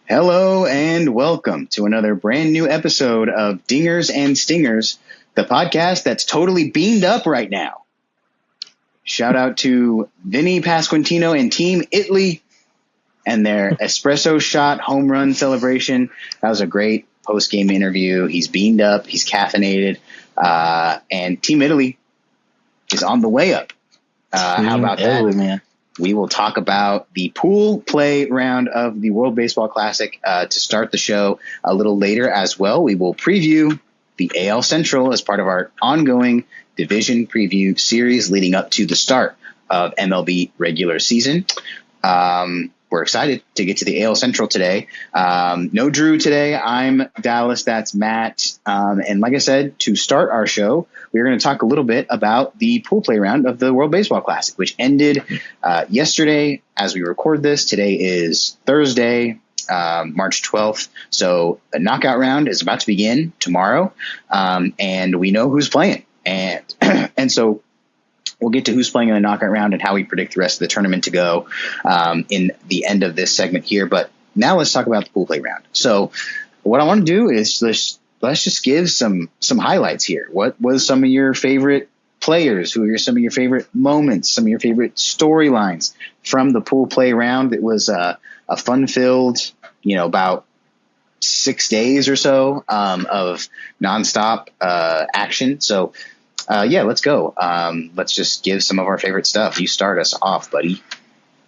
Hello and welcome to another brand new episode of Dingers and Stingers, the podcast that's totally beamed up right now. Shout out to Vinny Pasquantino and Team Italy and their espresso shot home run celebration. That was a great post-game interview. He's beamed up, he's caffeinated, and Team Italy is on the way up. How about Italy, that? Man. We will talk about the pool play round of the World Baseball Classic to start the show a little later as well. We will preview the AL Central as part of our ongoing division preview series leading up to the start of MLB regular season. We're excited to get to the AL Central today. No Drew today. I'm Dallas. That's Matt. And like I said, to start our show, we're going to talk a little bit about the pool play round of the World Baseball Classic, which ended yesterday as we record this. Today is Thursday, March 12th. So the knockout round is about to begin tomorrow. And we know who's playing. And so we'll get to who's playing in the knockout round and how we predict the rest of the tournament to go in the end of this segment here. But now let's talk about the pool play round. So what I want to do is let's just give some highlights here. What was some of your favorite players? Who are some of your favorite moments? Some of your favorite storylines from the pool play round? It was a fun-filled, about 6 days or so of nonstop action. So let's go. Let's just give some of our favorite stuff. You start us off, buddy.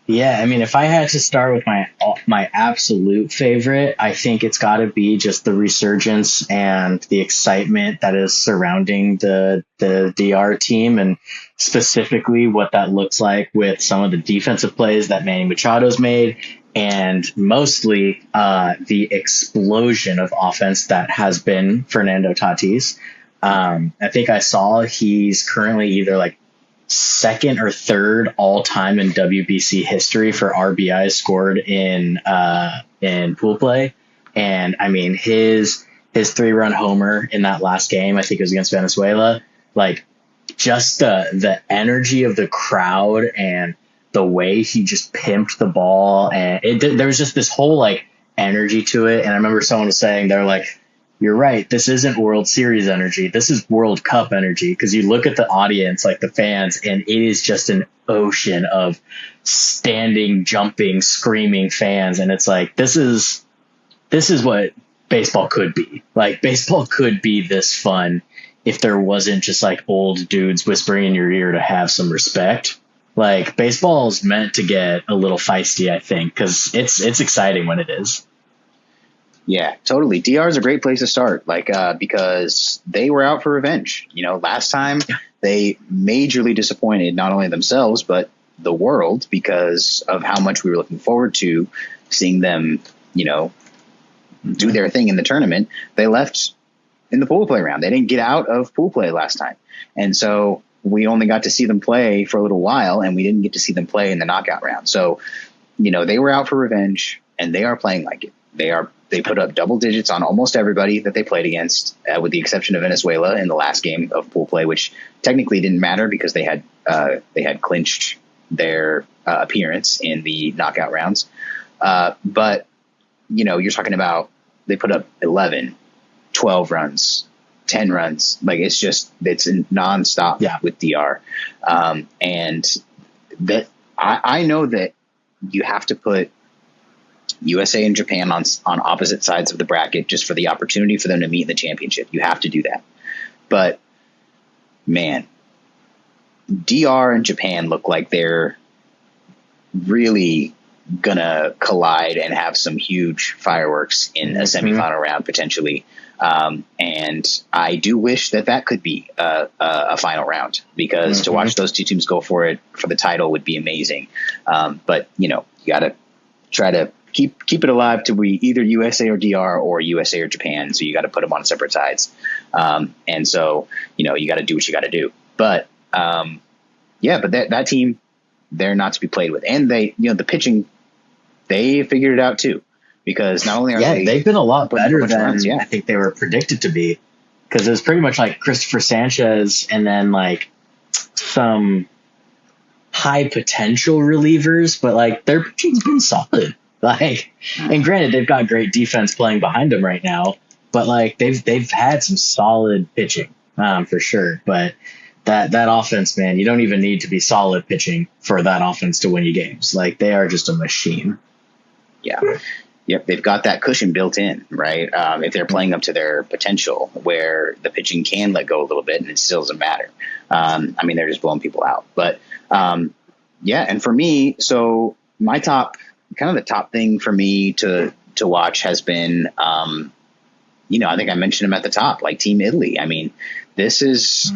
Yeah, I mean, if I had to start with my absolute favorite, I think it's got to be just the resurgence and the excitement that is surrounding the DR team, and specifically what that looks like with some of the defensive plays that Manny Machado's made, and mostly the explosion of offense that has been Fernando Tatis. I think I saw he's currently either like second or third all time in WBC history for RBIs scored in pool play. And I mean, his 3-run homer in that last game, I think it was against Venezuela, like just the energy of the crowd and the way he just pimped the ball. And there was just this whole like energy to it. And I remember someone was saying, they're like, you're right, this isn't World Series energy. This is World Cup energy, because you look at the audience, like the fans, and it is just an ocean of standing, jumping, screaming fans. And it's like, this is what baseball could be. Like, baseball could be this fun if there wasn't just like old dudes whispering in your ear to have some respect. Like, baseball is meant to get a little feisty, I think, because it's exciting when it is. Yeah, totally. DR is a great place to start, because they were out for revenge. Last time they majorly disappointed not only themselves, but the world, because of how much we were looking forward to seeing them, do their thing in the tournament. They left in the pool play round. They didn't get out of pool play last time. And so we only got to see them play for a little while, and we didn't get to see them play in the knockout round. So, they were out for revenge, and they are playing like it. They put up double digits on almost everybody that they played against, with the exception of Venezuela in the last game of pool play, which technically didn't matter because they had clinched their appearance in the knockout rounds. But you're talking about they put up 11, 12 runs, 10 runs. Like, it's nonstop with DR. And that I know that you have to put USA and Japan on opposite sides of the bracket just for the opportunity for them to meet in the championship. You have to do that. But, man, DR and Japan look like they're really going to collide and have some huge fireworks in a semifinal round potentially. And I do wish that could be a final round, because to watch those two teams go for it for the title would be amazing. But, you got to try to keep it alive to be either USA or DR or USA or Japan. So you got to put them on separate sides. And so, you got to do what you got to do. But, but that team, they're not to be played with. And they, the pitching, they figured it out too, because not only are they've been a lot better than I think they were predicted to be, because it was pretty much like Christopher Sanchez and then like some high potential relievers, but like their pitching's been solid. Like, and granted, they've got great defense playing behind them right now, but like they've had some solid pitching, for sure. But that offense, man, you don't even need to be solid pitching for that offense to win you games. Like, they are just a machine. Yeah. Yep, they've got that cushion built in, right? If they're playing up to their potential, where the pitching can let go a little bit and it still doesn't matter. I mean, they're just blowing people out. But yeah, and for me, so my top, kind of the top thing for me to watch has been, I think I mentioned them at the top, like Team Italy. I mean, this is,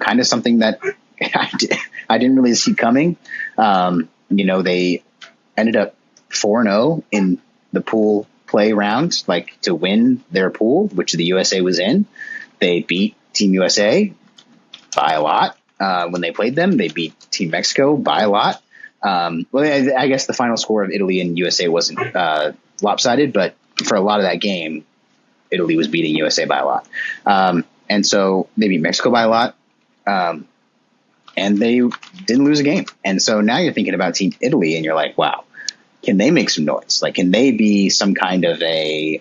kind of something that I didn't really see coming. They ended up 4-0 in the pool play round, like to win their pool, which the USA was in. They beat Team USA by a lot. When they played them, they beat Team Mexico by a lot. I guess the final score of Italy and USA wasn't lopsided, but for a lot of that game, Italy was beating USA by a lot. And so they beat Mexico by a lot. And they didn't lose a game. And so now you're thinking about Team Italy and you're like, wow, can they make some noise? Like, can they be some kind of a,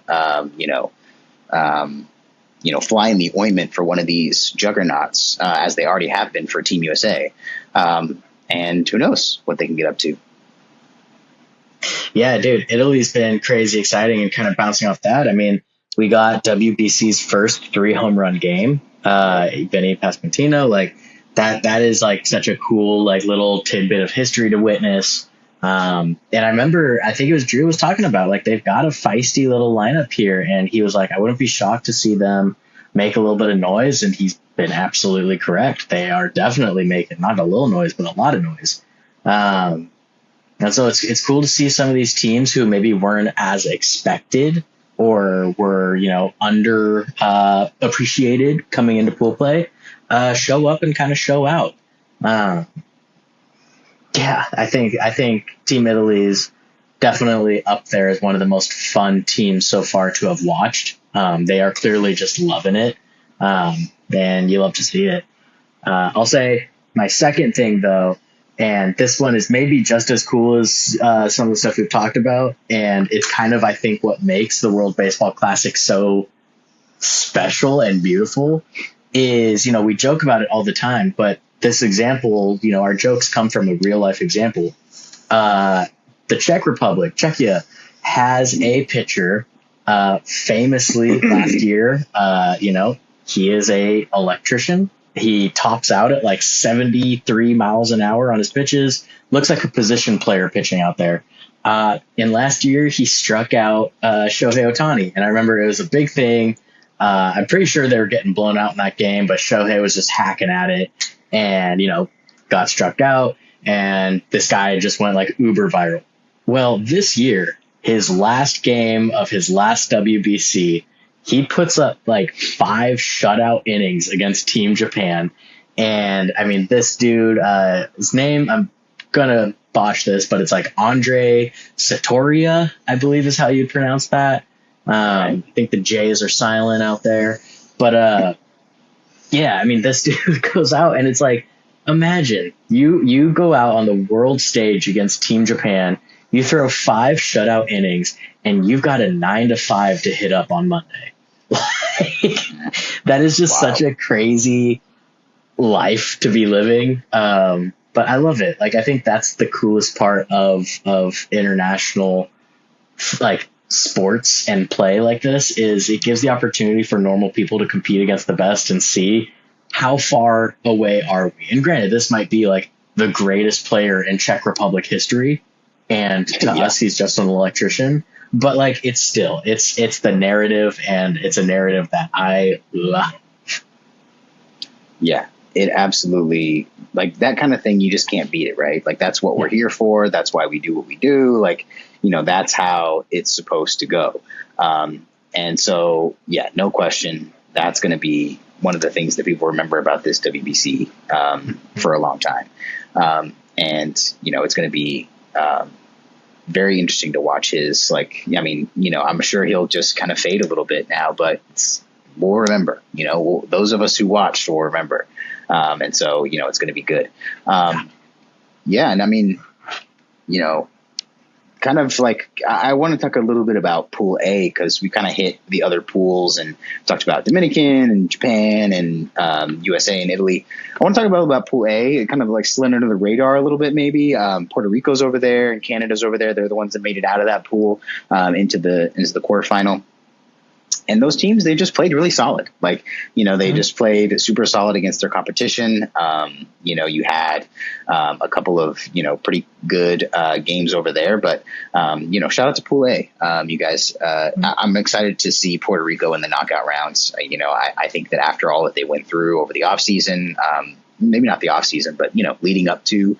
fly in the ointment for one of these juggernauts, as they already have been for Team USA? And who knows what they can get up to. Yeah, dude, Italy's been crazy exciting, and kind of bouncing off that. I mean, we got WBC's first 3 home run game. Vinny Pasquantino, like that is like such a cool, like, little tidbit of history to witness. And I remember, I think it was Drew was talking about, like, they've got a feisty little lineup here, and he was like, I wouldn't be shocked to see them make a little bit of noise. And he's been absolutely correct. They are definitely making not a little noise, but a lot of noise. And so it's cool to see some of these teams who maybe weren't as expected or were, under appreciated coming into pool play, show up and kind of show out. Yeah, I think Team Italy's definitely up there as one of the most fun teams so far to have watched. They are clearly just loving it, and you love to see it. I'll say my second thing, though, and this one is maybe just as cool as some of the stuff we've talked about, and it's kind of, I think, what makes the World Baseball Classic so special and beautiful is, we joke about it all the time, but this example, our jokes come from a real life example. The Czech Republic, Czechia, has a pitcher, famously last year, he is a electrician. He tops out at like 73 miles an hour on his pitches. Looks like a position player pitching out there. And last year he struck out Shohei Ohtani. And I remember it was a big thing. I'm pretty sure they were getting blown out in that game, but Shohei was just hacking at it and, got struck out. And this guy just went like uber viral. Well, this year, his last game of his last WBC, he puts up like 5 shutout innings against Team Japan. And I mean, this dude, his name, I'm going to botch this, but it's like Andre Satoria, I believe is how you'd pronounce that. I think the J's are silent out there. But yeah, I mean, this dude goes out and it's like, imagine you go out on the world stage against Team Japan, you throw 5 shutout innings, and you've got a 9-5 to hit up on Monday. Like, that is just such a crazy life to be living. But I love it. Like, I think that's the coolest part of international, like, sports and play like this, is it gives the opportunity for normal people to compete against the best and see how far away are we. And granted, this might be like the greatest player in Czech Republic history, and to us, he's just an electrician. But like, it's still, it's the narrative, and it's a narrative that I love. Yeah, it absolutely, like, that kind of thing, you just can't beat it, right? Like, that's what we're here for. That's why we do what we do. Like, that's how it's supposed to go. And so, yeah, no question, that's going to be one of the things that people remember about this WBC for a long time. And, it's going to be very interesting to watch his, like, I mean, I'm sure he'll just kind of fade a little bit now, but we'll remember, those of us who watched will remember. And so, it's going to be good. Yeah. And I mean, kind kind of like I want to talk a little bit about Pool A because we kind of hit the other pools and talked about Dominican and Japan and USA and Italy. I want to talk about Pool A. It kind of like slid under the radar a little bit, maybe. Puerto Rico's over there and Canada's over there. They're the ones that made it out of that pool into the quarterfinal. And those teams, they just played really solid. Like, they just played super solid against their competition. You had a couple of, pretty good games over there. But, shout out to Pool A. You guys, I'm excited to see Puerto Rico in the knockout rounds. I think that after all that they went through over the offseason, maybe not the offseason, but, leading up to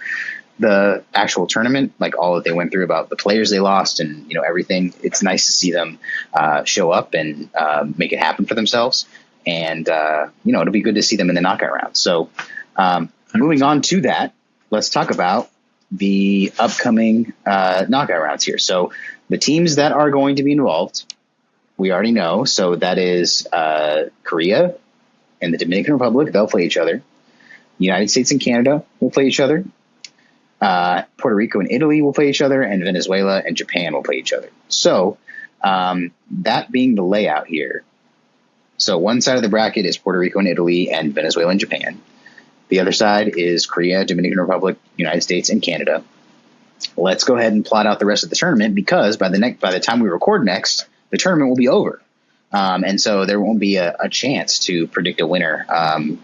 the actual tournament, like all that they went through about the players they lost and, everything, it's nice to see them show up and make it happen for themselves. And, it'll be good to see them in the knockout round. So moving on to that, let's talk about the upcoming knockout rounds here. So the teams that are going to be involved, we already know. So that is Korea and the Dominican Republic. They'll play each other. United States and Canada will play each other. Puerto Rico and Italy will play each other, and Venezuela and Japan will play each other. So that being the layout here. So one side of the bracket is Puerto Rico and Italy and Venezuela and Japan. The other side is Korea, Dominican Republic, United States, and Canada. Let's go ahead and plot out the rest of the tournament because by the time we record next, the tournament will be over. And so there won't be a chance to predict a winner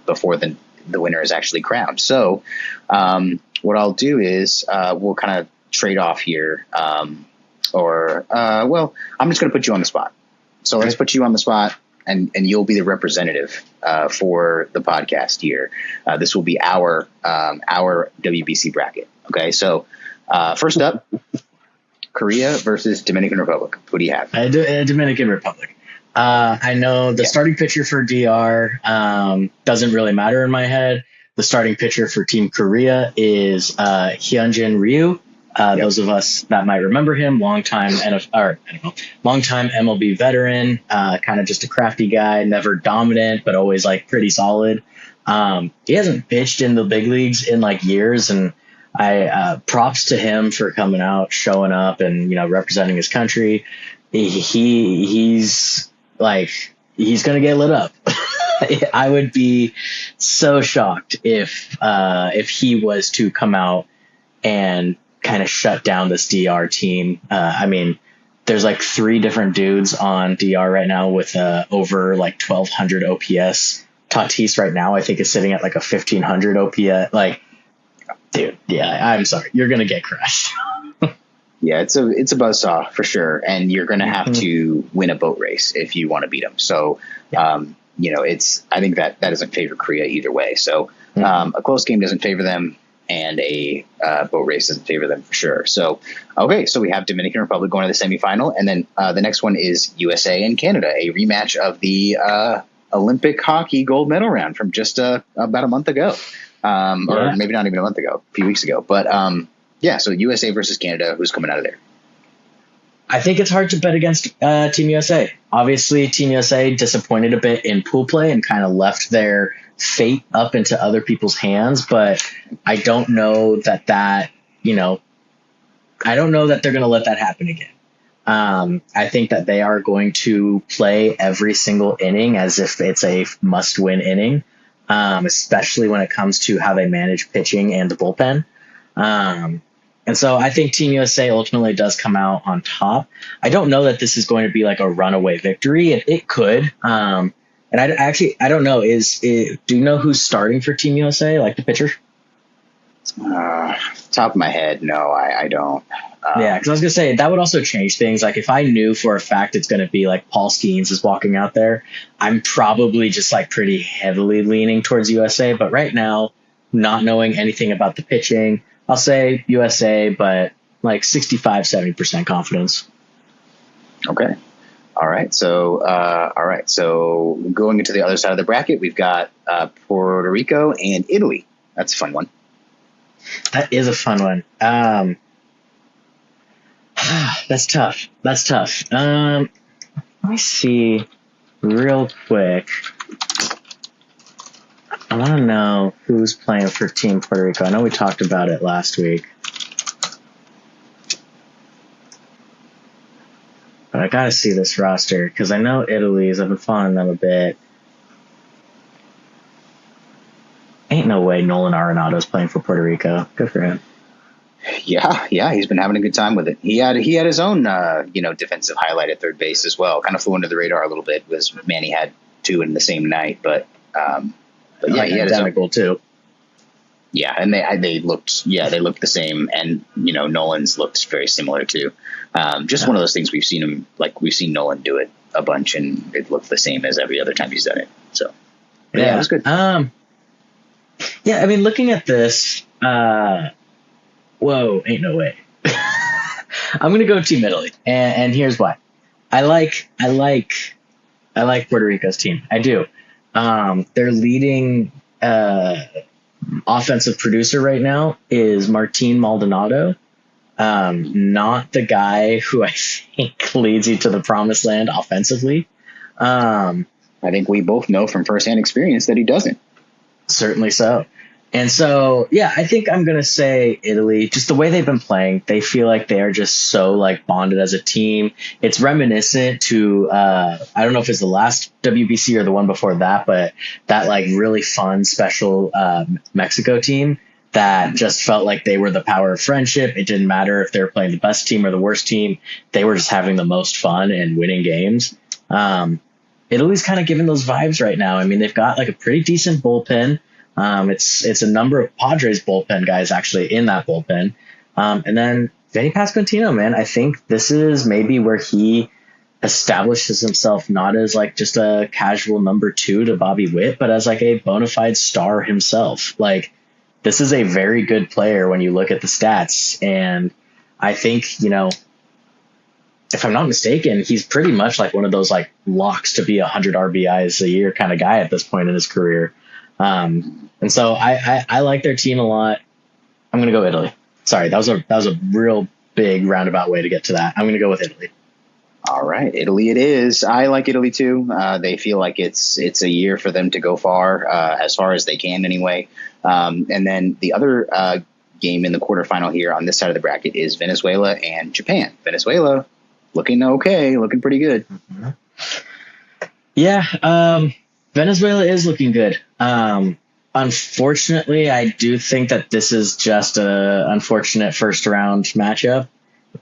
before the winner is actually crowned. So what I'll do is we'll kind of trade off here. I'm just going to put you on the spot. So let's put you on the spot, and you'll be the representative for the podcast here. This will be our WBC bracket. Okay, so first up, Korea versus Dominican Republic. Who do you have? Dominican Republic. I know the starting pitcher for DR doesn't really matter in my head. The starting pitcher for Team Korea is Hyunjin Ryu. Those of us that might remember him, longtime MLB veteran, kind of just a crafty guy, never dominant, but always like pretty solid. He hasn't pitched in the big leagues in like years, and I props to him for coming out, showing up, and representing his country. He's gonna get lit up. I would be so shocked if he was to come out and kind of shut down this DR team. There's like 3 different dudes on DR right now with over like 1,200 OPS. Tatis right now, I think, is sitting at like a 1,500 OPS. Like, dude, yeah, I'm sorry, you're gonna get crushed. Yeah, it's a buzzsaw for sure, and you're going to have to win a boat race if you want to beat them. So, I think that doesn't favor Korea either way. So, a close game doesn't favor them, and a boat race doesn't favor them for sure. So, okay, so we have Dominican Republic going to the semifinal, and then the next one is USA and Canada, a rematch of the Olympic hockey gold medal round from just about a month ago, or maybe not even a month ago, a few weeks ago, but. Yeah, so USA versus Canada, who's coming out of there? I think it's hard to bet against Team USA. Obviously, Team USA disappointed a bit in pool play and kind of left their fate up into other people's hands. But I don't know that I don't know that they're going to let that happen again. I think that they are going to play every single inning as if it's a must-win inning, especially when it comes to how they manage pitching and the bullpen. And so I think Team USA ultimately does come out on top. I don't know that this is going to be like a runaway victory. It could. And I don't know. Do you know who's starting for Team USA, like the pitcher? Top of my head, no, I don't. Yeah, because I was going to say, that would also change things. Like if I knew for a fact it's going to be like Paul Skeens is walking out there, I'm probably just like pretty heavily leaning towards USA. But right now, not knowing anything about the pitching, I'll say USA, but like 65-70% confidence. Okay. All right. So going into the other side of the bracket, we've got Puerto Rico and Italy. That's a fun one. That is a fun one. That's tough. Let me see real quick. I want to know who's playing for Team Puerto Rico. I know we talked about it last week. I gotta see this roster because I know Italy's. I've been following them a bit. Ain't no way Nolan Arenado's playing for Puerto Rico. Good for him. Yeah, he's been having a good time with it. He had his own defensive highlight at third base as well. Kind of flew under the radar a little bit. Was Manny had two in the same night, but yeah, he had his own too. Yeah, and they looked the same, and Nolan's looked very similar too. Just one of those things we've seen Nolan do it a bunch, and it looked the same as every other time he's done it. So yeah, it was good. Yeah, I mean, looking at this, whoa, ain't no way. I'm gonna go Team Italy, and here's why. I like Puerto Rico's team. I do. Their leading offensive producer right now is Martin Maldonado. Not the guy who I think leads you to the promised land offensively. I think we both know from firsthand experience that he doesn't. Certainly so. And so, yeah, I think I'm going to say Italy. Just the way they've been playing, they feel like they are just so bonded as a team. It's reminiscent to, I don't know if it's the last WBC or the one before that, but that really fun special Mexico team that just felt like they were the power of friendship. It didn't matter if they were playing the best team or the worst team. They were just having the most fun and winning games. Italy's kind of giving those vibes right now. I mean, they've got a pretty decent bullpen. It's a number of Padres bullpen guys actually in that bullpen. And then Vinny Pasquantino, man, I think this is maybe where he establishes himself not as just a casual number two to Bobby Witt, but as a bona fide star himself. This is a very good player when you look at the stats. And I think, if I'm not mistaken, he's pretty much one of those locks to be 100 RBIs a year kind of guy at this point in his career. And so I like their team a lot. I'm going to go Italy. Sorry, that was a real big roundabout way to get to that. I'm going to go with Italy. All right, Italy it is. I like Italy too. They feel like it's a year for them to go as far as they can anyway. And then the other game in the quarterfinal here on this side of the bracket is Venezuela and Japan. Venezuela looking okay, looking pretty good. Mm-hmm. Yeah, Venezuela is looking good. Unfortunately, I do think that this is just a unfortunate first round matchup.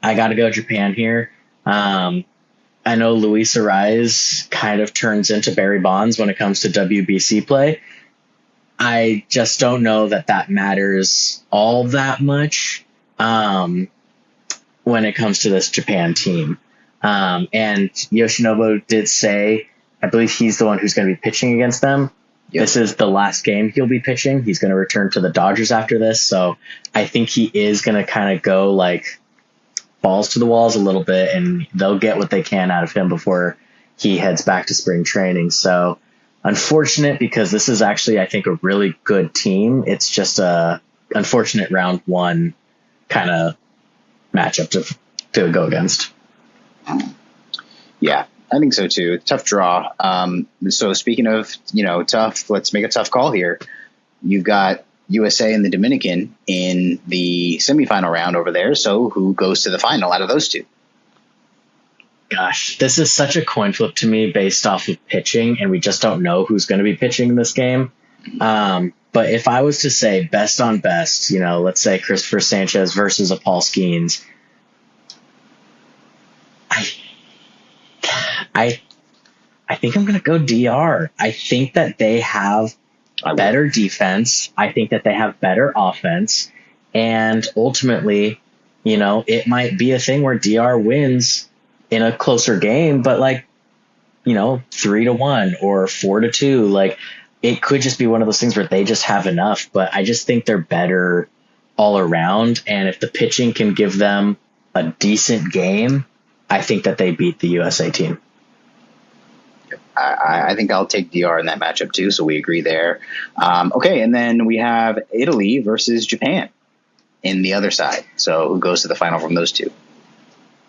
I got to go Japan here. I know Luis Ariz kind of turns into Barry Bonds when it comes to WBC play. I just don't know that matters all that much when it comes to this Japan team. And Yoshinobu did say, I believe he's the one who's going to be pitching against them. Yep. This is the last game he'll be pitching. He's going to return to the Dodgers after this. So I think he is going to kind of go balls to the walls a little bit, and they'll get what they can out of him before he heads back to spring training. So unfortunate, because this is actually, I think, a really good team. It's just a unfortunate round one kind of matchup to go against. Yeah, I think so too. Tough draw. So speaking of, tough, let's make a tough call here. You've got USA and the Dominican in the semifinal round over there. So who goes to the final out of those two? Gosh, this is such a coin flip to me based off of pitching, and we just don't know who's going to be pitching in this game. But if I was to say best on best, let's say Christopher Sanchez versus a Paul Skeens, I think I'm going to go DR. I think that they have better defense. I think that they have better offense. And ultimately, it might be a thing where DR wins in a closer game, but 3-1 or 4-2. It could just be one of those things where they just have enough, but I just think they're better all around. And if the pitching can give them a decent game, I think that they beat the USA team. I think I'll take DR in that matchup too, so we agree there. Okay, and then we have Italy versus Japan in the other side. So who goes to the final from those two?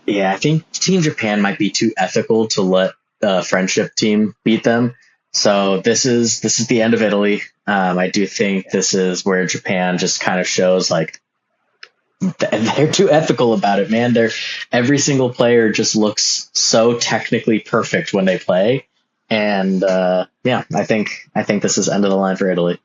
Yeah, I think Team Japan might be too ethical to let the friendship team beat them. So this is the end of Italy. I do think this is where Japan just kind of shows they're too ethical about it, man. Every single player just looks so technically perfect when they play. And I think this is end of the line for Italy.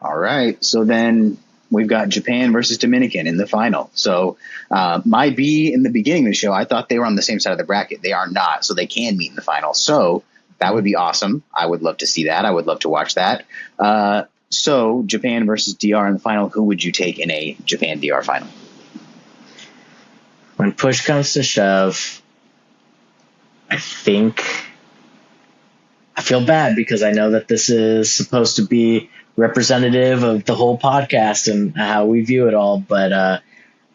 All right. So then we've got Japan versus Dominican in the final. So my B in the beginning of the show, I thought they were on the same side of the bracket. They are not, so they can meet in the final. So that would be awesome. I would love to see that. I would love to watch that. So Japan versus DR in the final, who would you take in a Japan-DR final? When push comes to shove, I feel bad because I know that this is supposed to be representative of the whole podcast and how we view it all, but I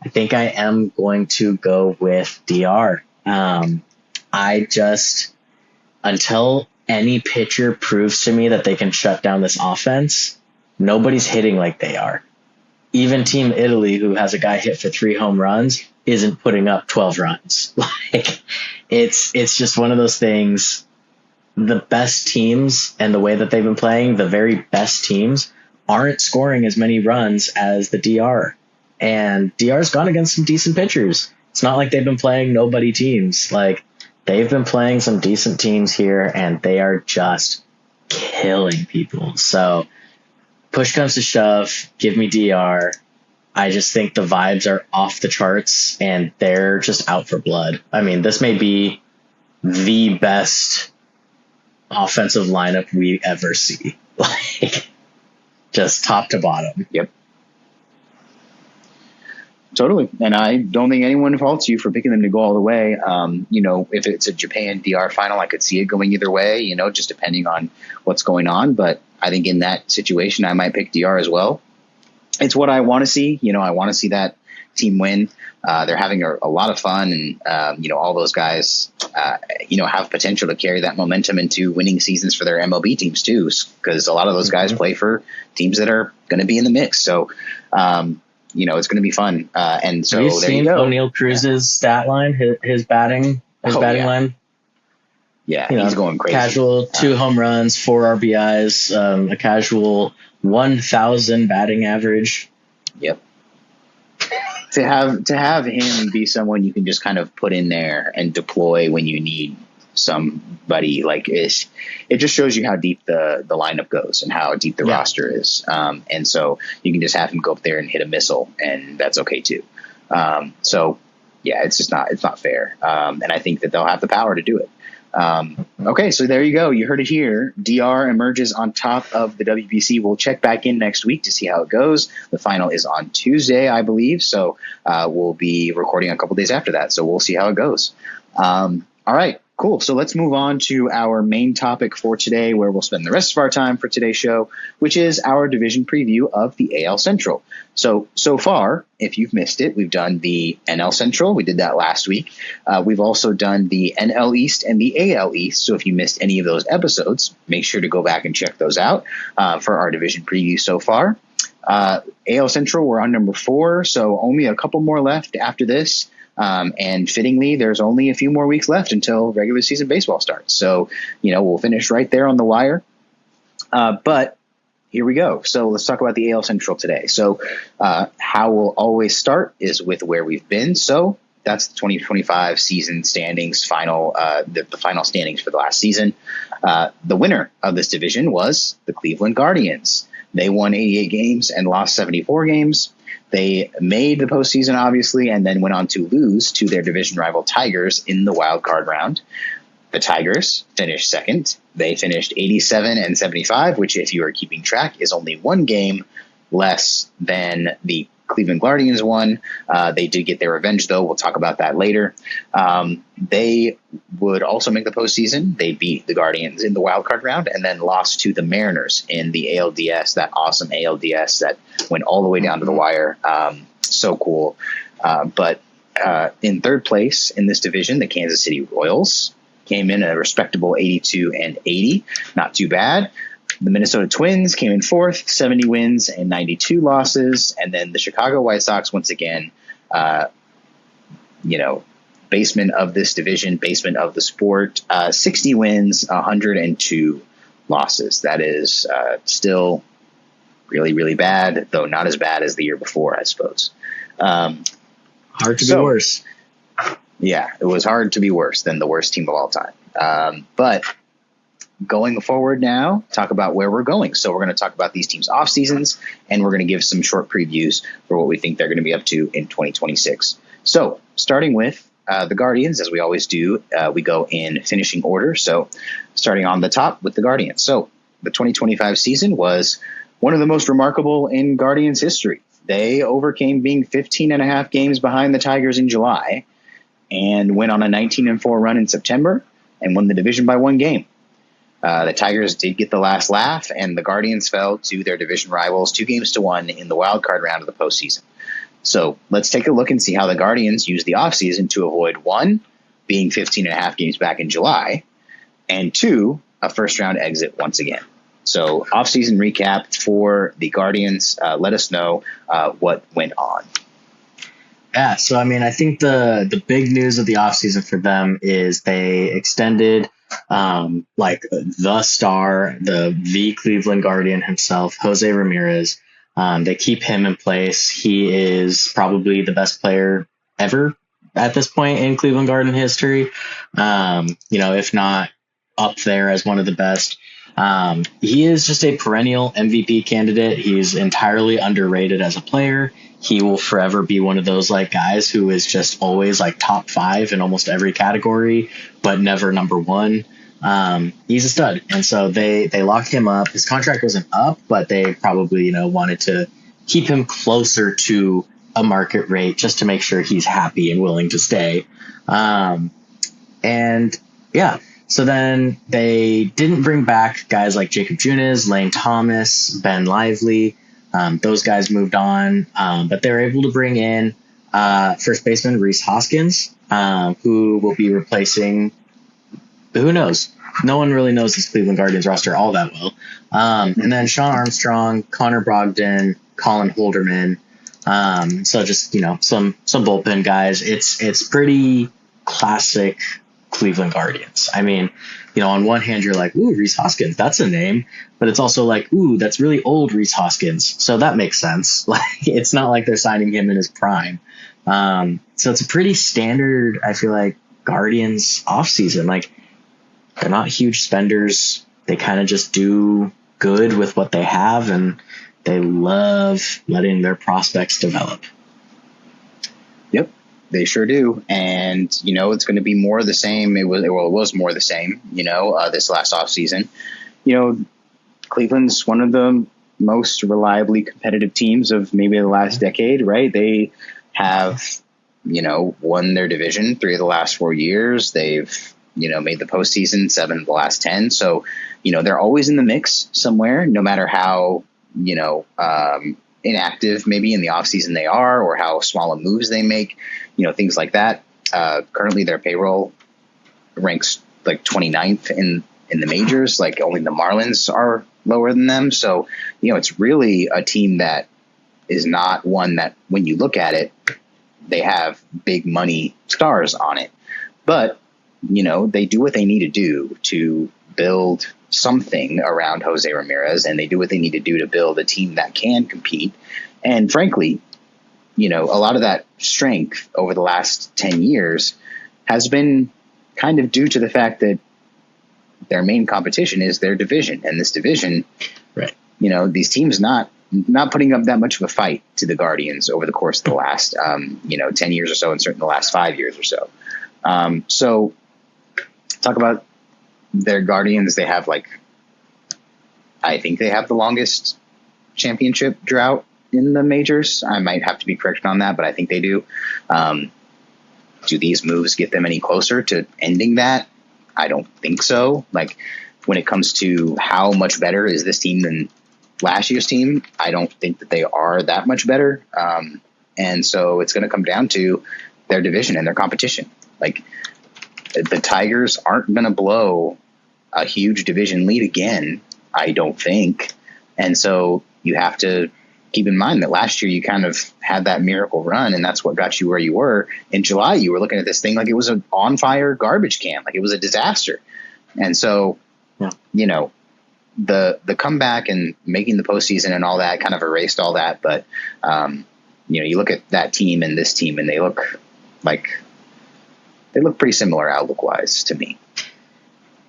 think I am going to go with DR. Until any pitcher proves to me that they can shut down this offense, nobody's hitting like they are. Even Team Italy, who has a guy hit for 3 home runs, isn't putting up 12 runs. Like, it's just one of those things. The best teams and the way that they've been playing, the very best teams, aren't scoring as many runs as the DR. And DR's gone against some decent pitchers. It's not like they've been playing nobody teams. Like, they've been playing some decent teams here, and they are just killing people. So, push comes to shove, give me DR. I just think the vibes are off the charts, and they're just out for blood. I mean, this may be the best offensive lineup we ever see. Like, just top to bottom. Yep. Totally. And I don't think anyone faults you for picking them to go all the way. If it's a Japan-DR final, I could see it going either way, just depending on what's going on. But I think in that situation, I might pick DR as well. It's what I want to see. I want to see that team win. They're having a lot of fun, and all those guys, have potential to carry that momentum into winning seasons for their MLB teams too, because a lot of those guys play for teams that are going to be in the mix. So, it's going to be fun. And so have you there seen you go. O'Neal Cruz's stat line, his batting line? Yeah, he's going crazy. Casual 2 home runs, 4 RBIs, a casual 1,000 batting average. Yep. To have him be someone you can just kind of put in there and deploy when you need somebody, it just shows you how deep the lineup goes and how deep the roster is. And so you can just have him go up there and hit a missile, and that's okay too. It's not fair. And I think that they'll have the power to do it. Okay, so there you go. You heard it here. DR emerges on top of the WBC. We'll check back in next week to see how it goes. The final is on Tuesday, I believe. So we'll be recording a couple days after that. So we'll see how it goes. All right, cool. So let's move on to our main topic for today, where we'll spend the rest of our time for today's show, which is our division preview of the AL Central. So far, if you've missed it, we've done the NL Central. We did that last week. We've also done the NL East and the AL East. So if you missed any of those episodes, make sure to go back and check those out for our division preview so far. AL Central, we're on number 4, so only a couple more left after this. And fittingly, there's only a few more weeks left until regular season baseball starts. So, we'll finish right there on the wire. But here we go. So let's talk about the AL Central today. So how we'll always start is with where we've been. So that's the 2025 season standings, the final standings for the last season. The winner of this division was the Cleveland Guardians. They won 88 games and lost 74 games. They made the postseason, obviously, and then went on to lose to their division rival Tigers in the wild card round. The Tigers finished second. They finished 87 and 75, which, if you are keeping track, is only 1 game less than the Cleveland Guardians won. They did get their revenge, though. We'll talk about that later. They would also make the postseason. They beat the Guardians in the wildcard round and then lost to the Mariners in the ALDS, that awesome ALDS that went all the way down to the wire. So cool. But in third place in this division, the Kansas City Royals came in a respectable 82 and 80. Not too bad. The Minnesota Twins came in fourth, 70 wins and 92 losses. And then the Chicago White Sox, once again, basement of this division, basement of the sport, 60 wins, 102 losses. That is still really, really bad, though not as bad as the year before, I suppose. Hard to be worse. Yeah, it was hard to be worse than the worst team of all time. But going forward now, talk about where we're going. So we're going to talk about these teams' off seasons, and we're going to give some short previews for what we think they're going to be up to in 2026. So starting with the Guardians, as we always do, we go in finishing order. So starting on the top with the Guardians. So the 2025 season was one of the most remarkable in Guardians history. They overcame being 15 and a half games behind the Tigers in July and went on a 19-4 run in September and won the division by 1 game. The Tigers did get the last laugh, and the Guardians fell to their division rivals 2-1 in the wild card round of the postseason. So let's take a look and see how the Guardians used the offseason to avoid 1, being 15 and a half games back in July, and 2, a first-round exit once again. So offseason recap for the Guardians. Let us know what went on. Yeah, so I mean, I think the big news of the offseason for them is they extended the star, the Cleveland Guardian himself, Jose Ramirez. They keep him in place. He is probably the best player ever at this point in Cleveland Guardian history. If not up there as one of the best. He is just a perennial MVP candidate. He's entirely underrated as a player. He will forever be one of those guys who is just always top 5 in almost every category, but never number 1. He's a stud. And so they locked him up. His contract wasn't up, but they probably, wanted to keep him closer to a market rate just to make sure he's happy and willing to stay. So then they didn't bring back guys like Jacob Junis, Lane Thomas, Ben Lively. Those guys moved on, but they were able to bring in first baseman Rhys Hoskins, who will be replacing, who knows? No one really knows this Cleveland Guardians roster all that well. And then Sean Armstrong, Connor Brogdon, Colin Holderman. So just, some bullpen guys. It's pretty classic Cleveland Guardians. I mean, on one hand, you're like, ooh, Rhys Hoskins, that's a name. But it's also like, ooh, that's really old Rhys Hoskins. So that makes sense. It's not like they're signing him in his prime. So it's a pretty standard, I feel like, Guardians offseason. They're not huge spenders. They kind of just do good with what they have, and they love letting their prospects develop. Yep. They sure do. And, it's going to be more of the same. It was more of the same, this last offseason. Cleveland's one of the most reliably competitive teams of maybe the last decade, right? They have, won their division 3 of the last 4 years. They've, made the postseason 7 of the last 10. So, they're always in the mix somewhere, no matter how, inactive maybe in the offseason they are, or how small of moves they make, things like that. Currently their payroll ranks 29th in the majors. Only the Marlins are lower than them. So, it's really a team that is not one that when you look at it, they have big money stars on it. But, they do what they need to do to build something around Jose Ramirez, and they do what they need to do to build a team that can compete. And frankly, a lot of that strength over the last 10 years has been kind of due to the fact that their main competition is their division. And this division, right? These teams not putting up that much of a fight to the Guardians over the course of the last, 10 years or so, and certainly the last 5 years or so. So talk about their Guardians. They have I think they have the longest championship drought in the majors. I might have to be corrected on that, but I think they do. Do these moves get them any closer to ending that? I don't think so. When it comes to how much better is this team than last year's team, I don't think that they are that much better. And so it's going to come down to their division and their competition. The Tigers aren't going to blow a huge division lead again, I don't think. And so you have to keep in mind that last year you kind of had that miracle run, and that's what got you where you were. In July, you were looking at this thing like it was an on-fire garbage can, like it was a disaster. And so, the comeback and making the postseason and all that kind of erased all that. But, you look at that team and this team, and they look pretty similar outlook wise to me.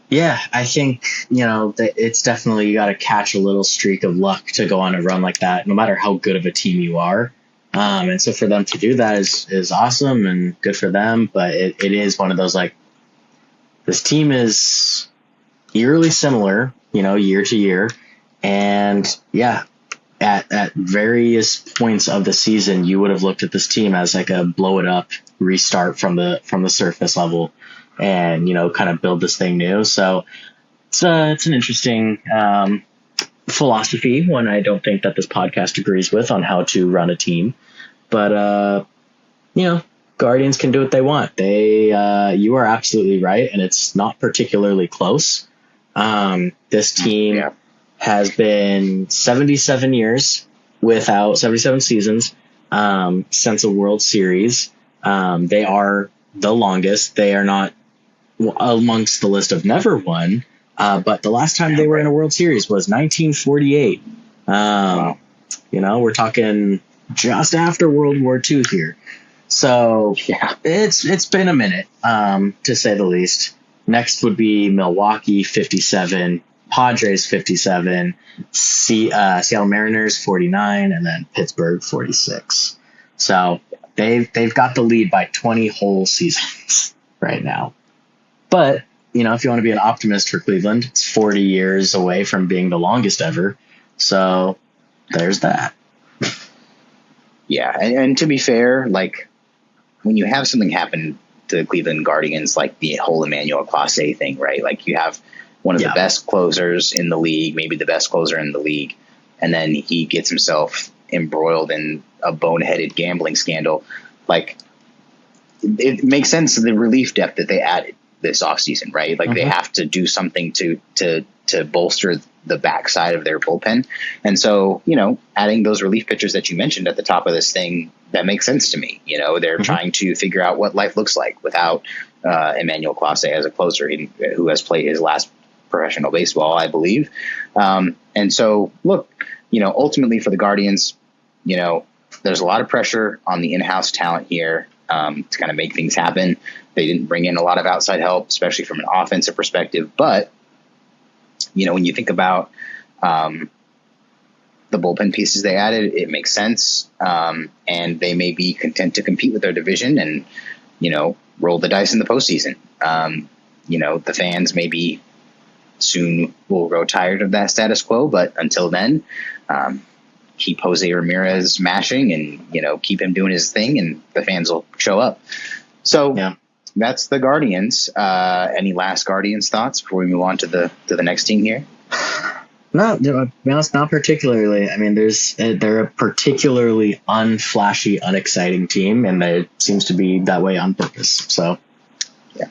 Yeah, I think, that it's definitely, you got to catch a little streak of luck to go on a run like that, no matter how good of a team you are. And so for them to do that is awesome and good for them. But it is one of those, like, this team is eerily similar, year to year. And yeah, at various points of the season, you would have looked at this team as like a blow it up, restart from the surface level, and kind of build this thing new. So it's an interesting philosophy, one I don't think that this podcast agrees with, on how to run a team. But Guardians can do what they want. You are absolutely right, and it's not particularly close. This team has been 77 years without 77 seasons since a World Series. They are the longest. They are not amongst the list of never won, but the last time they were in a World Series was 1948. Wow. We're talking just after World War II here. So yeah, it's been a minute, to say the least. Next would be Milwaukee, 57, Padres, 57, Seattle Mariners, 49, and then Pittsburgh, 46. So they've got the lead by 20 whole seasons right now. But, if you want to be an optimist for Cleveland, it's 40 years away from being the longest ever. So there's that. Yeah, and to be fair, like, when you have something happen to the Cleveland Guardians, like the whole Emmanuel Clase thing, right? Like, you have one of the best closers in the league, maybe the best closer in the league, and then he gets himself embroiled in a boneheaded gambling scandal. Like, it makes sense, the relief depth that they added this offseason, right? Like, they have to do something to bolster the backside of their bullpen. And so, adding those relief pitchers that you mentioned at the top of this thing, that makes sense to me. They're trying to figure out what life looks like without Emmanuel Clase as a closer, who has played his last professional baseball, I believe. And so, look, ultimately for the Guardians, there's a lot of pressure on the in-house talent here to kind of make things happen. They didn't bring in a lot of outside help, especially from an offensive perspective. But, when you think about the bullpen pieces they added, it makes sense. And they may be content to compete with their division and, roll the dice in the postseason. The fans maybe soon will grow tired of that status quo. But until then, keep Jose Ramirez mashing and, keep him doing his thing, and the fans will show up. So that's the Guardians. Any last Guardians thoughts before we move on to the next team here? No, to be honest, not particularly. I mean, they're a particularly unflashy, unexciting team, and it seems to be that way on purpose. So, yeah,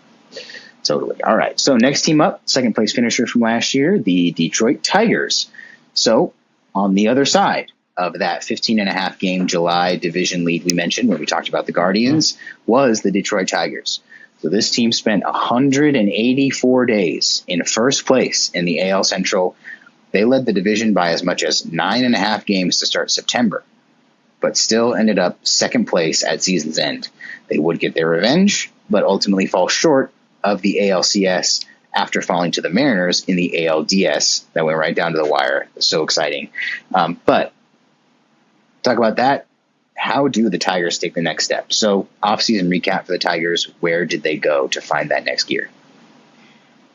totally. All right. So next team up, second place finisher from last year, the Detroit Tigers. So on the other side of that 15.5 game July division lead we mentioned when we talked about the Guardians was the Detroit Tigers. So this team spent 184 days in first place in the AL Central. They led the division by as much as 9.5 games to start September, but still ended up second place at season's end. They would get their revenge, but ultimately fall short of the ALCS after falling to the Mariners in the ALDS. That went right down to the wire. It was so exciting. But talk about that. How do the Tigers take the next step? So offseason recap for the Tigers. Where did they go to find that next gear?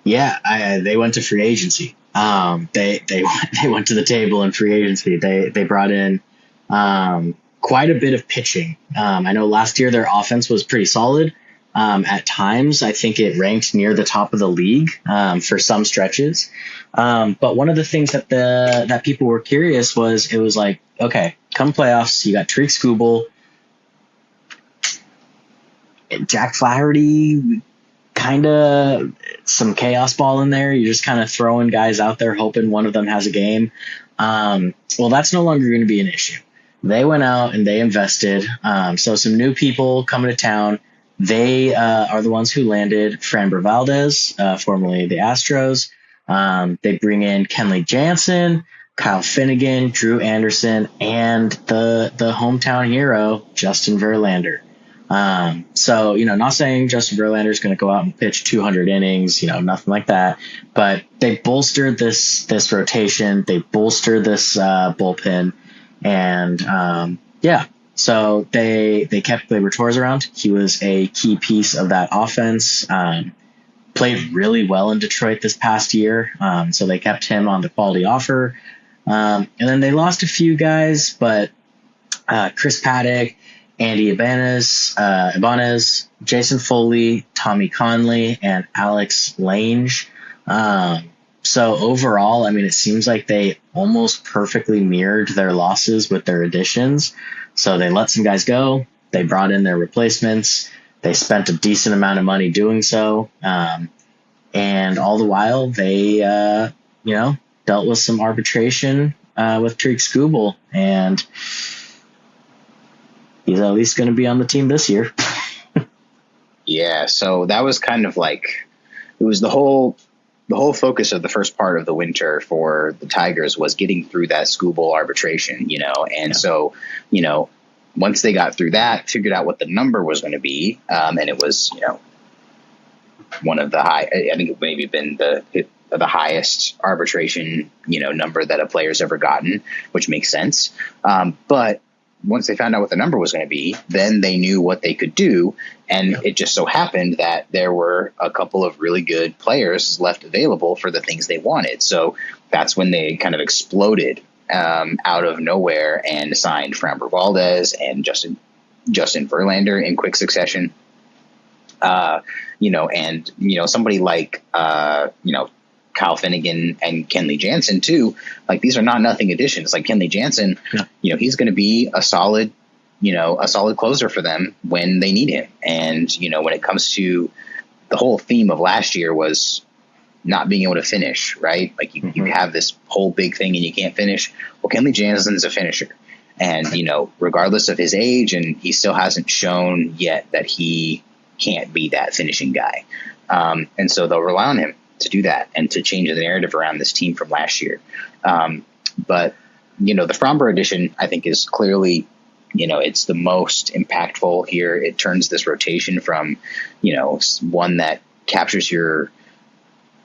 Yeah, they went to free agency. They went to the table in free agency. They brought in quite a bit of pitching. I know last year their offense was pretty solid. At times, I think it ranked near the top of the league for some stretches. But one of the things that people were curious was, it was like, okay, come playoffs, you got Tariq Skubal, Jack Flaherty, kind of some chaos ball in there. You're just kind of throwing guys out there, hoping one of them has a game. Well, that's no longer going to be an issue. They went out and they invested. So some new people coming to town. They are the ones who landed Framber Valdez, formerly the Astros. They bring in Kenley Jansen, Kyle Finnegan, Drew Anderson, and the hometown hero, Justin Verlander. So, not saying Justin Verlander is going to go out and pitch 200 innings, nothing like that, but they bolstered this rotation. They bolstered this bullpen, and so they kept the Torres around. He was a key piece of that offense. Played really well in Detroit this past year, so they kept him on the quality offer. And then they lost a few guys, but Chris Paddock, Andy Ibanez, Jason Foley, Tommy Conley, and Alex Lange. So overall, it seems like they almost perfectly mirrored their losses with their additions. So they let some guys go. They brought in their replacements. They spent a decent amount of money doing so. And all the while, they, dealt with some arbitration with Tariq Skubal, and he's at least going to be on the team this year. Yeah, so that was kind of like, it was the whole focus of the first part of the winter for the Tigers was getting through that Skubal arbitration, So, once they got through that, figured out what the number was going to be, and it was, one of the high, I think it maybe been the highest arbitration, number that a player's ever gotten, which makes sense. But once they found out what the number was going to be, then they knew what they could do. And it just so happened that there were a couple of really good players left available for the things they wanted. So that's when they kind of exploded out of nowhere and signed Framber Valdez and Justin Verlander in quick succession. Somebody like, Kyle Finnegan and Kenley Jansen too. Like, these are not nothing additions. Like Kenley Jansen, he's going to be a solid closer for them when they need him. And, when it comes to the whole theme of last year was not being able to finish, right? Like you have this whole big thing and you can't finish. Well, Kenley Jansen's a finisher. And, regardless of his age, and he still hasn't shown yet that he can't be that finishing guy. And so they'll rely on him to do that and to change the narrative around this team from last year. But the Framber edition, I think, is clearly, it's the most impactful here. It turns this rotation from, one that captures your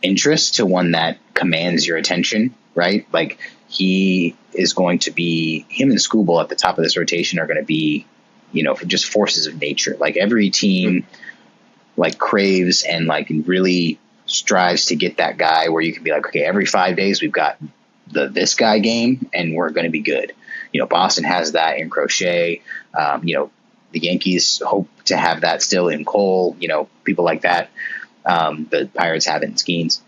interest to one that commands your attention, right? Like, he is going to be, him and Skubal at the top of this rotation are going to be, just forces of nature. Like, every team craves and really strives to get that guy where you can be like, okay, every 5 days we've got this guy game and we're going to be good. Boston has that in Crochet. The Yankees hope to have that still in Cole, people like that. The Pirates have it in Skeens.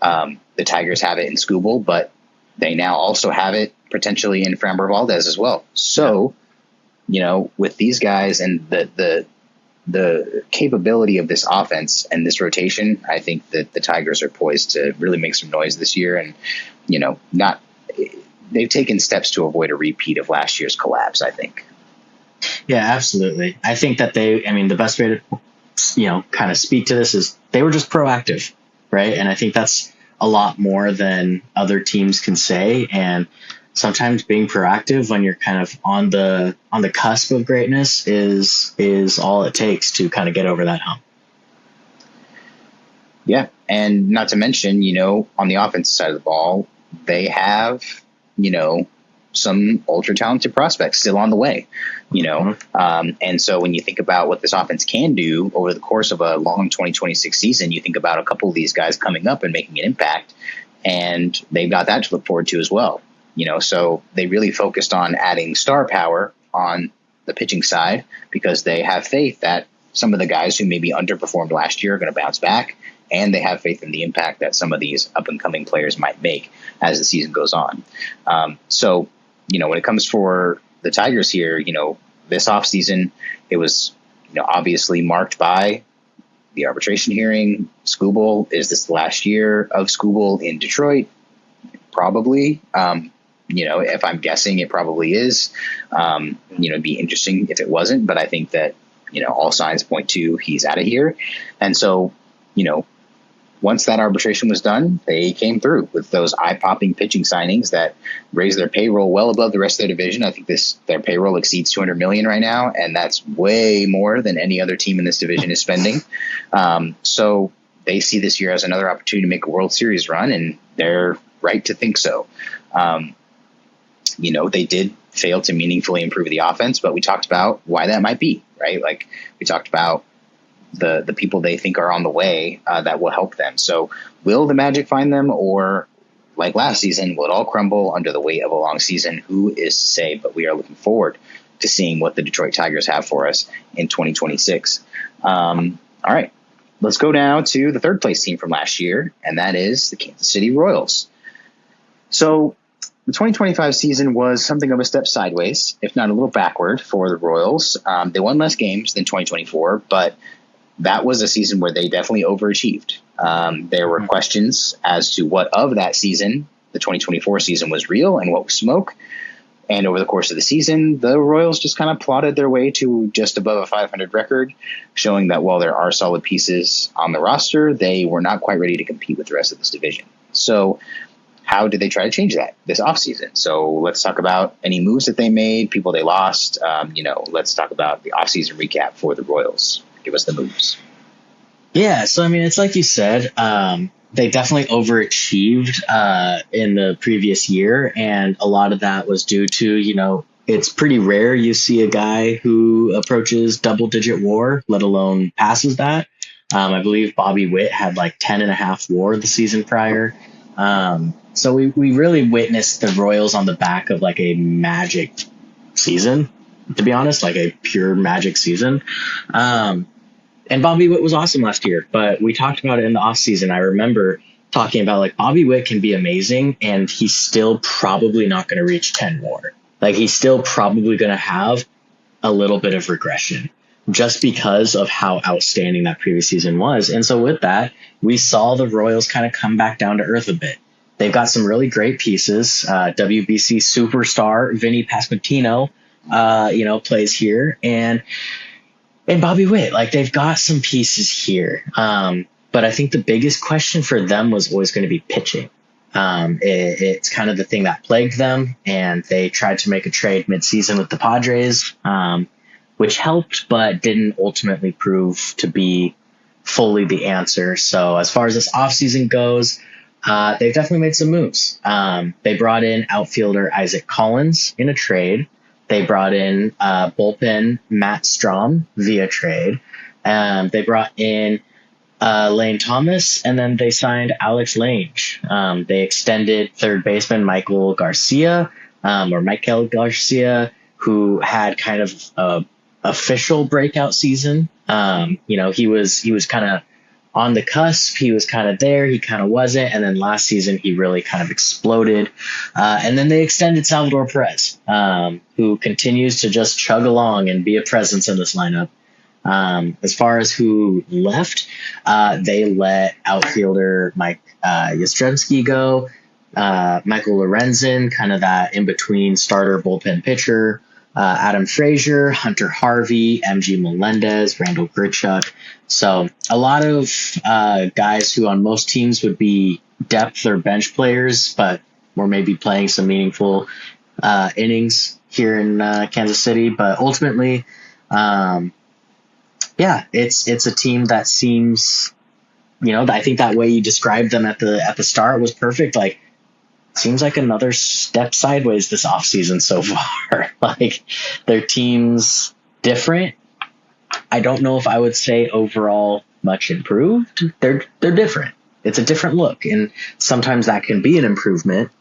The Tigers have it in Skubal, but they now also have it potentially in Framber Valdez as well. So, with these guys and the capability of this offense and this rotation, I think that the Tigers are poised to really make some noise this year. And, they've taken steps to avoid a repeat of last year's collapse, I think. Yeah, absolutely. I think that the best way to, kind of speak to this is they were just proactive, right? And I think that's a lot more than other teams can say. And sometimes being proactive when you're kind of on the cusp of greatness is all it takes to kind of get over that hump. Yeah. And not to mention, on the offensive side of the ball, they have, some ultra talented prospects still on the way, and so when you think about what this offense can do over the course of a long 2026 season, you think about a couple of these guys coming up and making an impact, and they've got that to look forward to as well. So they really focused on adding star power on the pitching side because they have faith that some of the guys who maybe underperformed last year are going to bounce back, and they have faith in the impact that some of these up-and-coming players might make as the season goes on. So, when it comes for the Tigers here, this offseason, it was, obviously marked by the arbitration hearing. Skubal, is this the last year of Skubal in Detroit? Probably. If I'm guessing, it probably is. It'd be interesting if it wasn't, but I think that, all signs point to he's out of here. And so, once that arbitration was done, they came through with those eye-popping pitching signings that raised their payroll well above the rest of their division. I think their payroll exceeds $200 million right now, and that's way more than any other team in this division is spending. So they see this year as another opportunity to make a World Series run, and they're right to think so. They did fail to meaningfully improve the offense, but we talked about why that might be, right? Like we talked about the people they think are on the way that will help them. So will the Magic find them, or like last season, will it all crumble under the weight of a long season? Who is to say? But we are looking forward to seeing what the Detroit Tigers have for us in 2026. All right, let's go down to the third place team from last year, and that is the Kansas City Royals. So the 2025 season was something of a step sideways, if not a little backward for the Royals. They won less games than 2024, but that was a season where they definitely overachieved. There were questions as to what of that season, the 2024 season, was real and what was smoke. And over the course of the season, the Royals just kind of plodded their way to just above a 500 record, showing that while there are solid pieces on the roster, they were not quite ready to compete with the rest of this division. So how did they try to change that this offseason? So let's talk about any moves that they made, people they lost. Let's talk about the offseason recap for the Royals. Give us the moves. Yeah, so I mean, it's like you said, they definitely overachieved in the previous year, and a lot of that was due to, it's pretty rare you see a guy who approaches double-digit WAR, let alone passes that. I believe Bobby Witt had like 10.5 WAR the season prior. So we really witnessed the Royals on the back of like a Magic season, to be honest, like a pure Magic season. And Bobby Witt was awesome last year, but we talked about it in the offseason. I remember talking about like Bobby Witt can be amazing, and he's still probably not going to reach 10 WAR. Like he's still probably going to have a little bit of regression just because of how outstanding that previous season was. And so with that, we saw the Royals kind of come back down to earth a bit. They've got some really great pieces. WBC superstar Vinny Pasquantino, plays here, and Bobby Witt, like they've got some pieces here. But I think the biggest question for them was always going to be pitching. It's kind of the thing that plagued them, and they tried to make a trade midseason with the Padres, which helped, but didn't ultimately prove to be fully the answer. So as far as this offseason goes, they've definitely made some moves. They brought in outfielder Isaac Collins in a trade. They brought in bullpen Matt Strom via trade. They brought in Lane Thomas, and then they signed Alex Lange. They extended third baseman Michael Garcia, who had kind of a official breakout season. He was kind of on the cusp. He was kind of there. He kind of wasn't. And then last season, he really kind of exploded. And then they extended Salvador Perez, who continues to just chug along and be a presence in this lineup. As far as who left, they let outfielder Mike Yastrzemski go. Michael Lorenzen, kind of that in-between starter bullpen pitcher. Adam Frazier, Hunter Harvey, MG Melendez, Randall Grichuk. So a lot of guys who on most teams would be depth or bench players, but were maybe playing some meaningful innings here in Kansas City. But ultimately, it's a team that seems, I think that way you described them at the start was perfect. Like, seems like another step sideways this offseason so far. Like, their team's different. I don't know if I would say overall much improved. They're different. It's a different look, and sometimes that can be an improvement,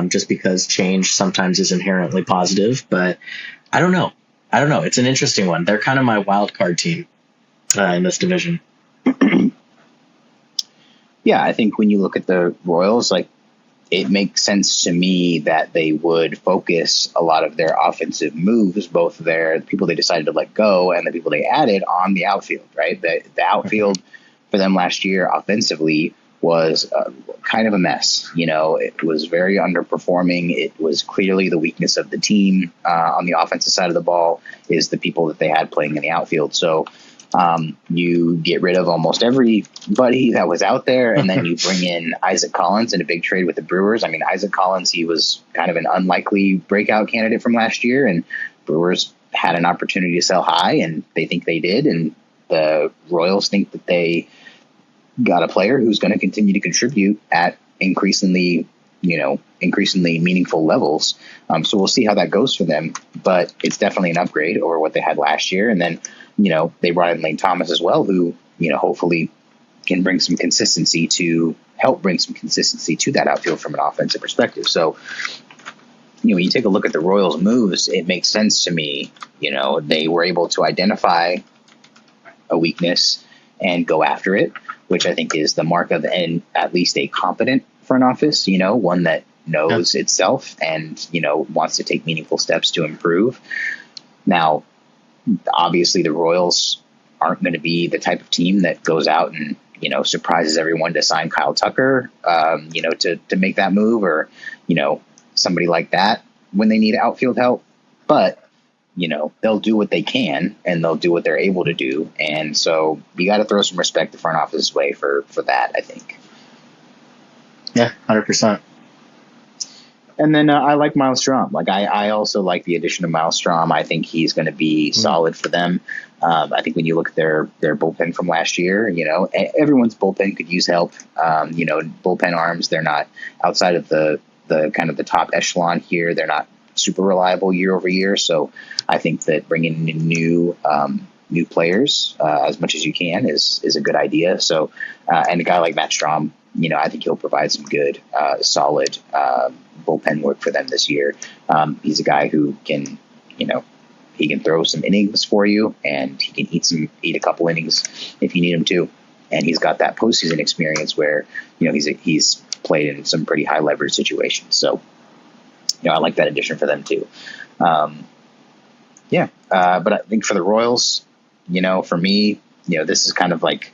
just because change sometimes is inherently positive. But I don't know. It's an interesting one. They're kind of my wild card team in this division. Yeah, I think when you look at the Royals, like, it makes sense to me that they would focus a lot of their offensive moves, both the people they decided to let go and the people they added, on the outfield, right? The outfield for them last year offensively was kind of a mess. It was very underperforming. It was clearly the weakness of the team on the offensive side of the ball is the people that they had playing in the outfield. So You get rid of almost everybody that was out there, and then you bring in Isaac Collins in a big trade with the Brewers. I mean, Isaac Collins, he was kind of an unlikely breakout candidate from last year, and Brewers had an opportunity to sell high, and they think they did, and the Royals think that they got a player who's going to continue to contribute at increasingly meaningful levels. So we'll see how that goes for them, but it's definitely an upgrade over what they had last year. And then, they brought in Lane Thomas as well, who, hopefully can bring some consistency to that outfield from an offensive perspective. So, when you take a look at the Royals' moves, it makes sense to me. They were able to identify a weakness and go after it, which I think is the mark of at least a competent front office, one that knows itself and, wants to take meaningful steps to improve. Now, obviously the Royals aren't going to be the type of team that goes out and, surprises everyone to sign Kyle Tucker, to make that move, or, somebody like that when they need outfield help. But, they'll do what they can and they'll do what they're able to do. And so you got to throw some respect the front office's way for that, I think. Yeah, 100%. And then I like Miles Strahm. I also like the addition of Miles Strahm. I think he's going to be solid for them. I think when you look at their bullpen from last year, everyone's bullpen could use help. Bullpen arms, they're not outside of the kind of the top echelon here. They're not super reliable year over year. So I think that bringing in new players as much as you can is a good idea. So and a guy like Matt Strahm, I think he'll provide some good, solid bullpen work for them this year. He's a guy who can, he can throw some innings for you, and he can eat a couple innings if you need him to. And he's got that postseason experience where, he's played in some pretty high leverage situations. So, I like that addition for them too. But I think for the Royals, for me, this is kind of like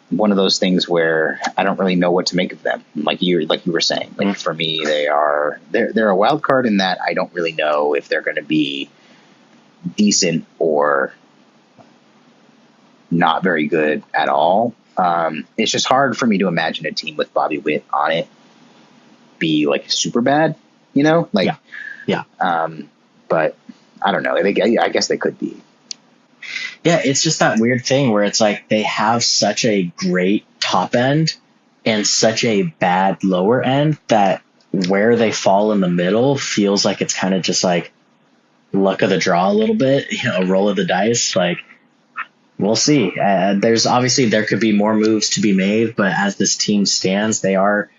one of those things where I don't really know what to make of them. Like you were saying, for me, they're a wild card in that I don't really know if they're going to be decent or not very good at all. It's just hard for me to imagine a team with Bobby Witt on it be like super bad, Yeah. But I don't know. I guess they could be. Yeah, it's just that weird thing where it's like they have such a great top end and such a bad lower end that where they fall in the middle feels like it's kind of just like luck of the draw a little bit, roll of the dice. Like, we'll see. There could be more moves to be made, but as this team stands, they're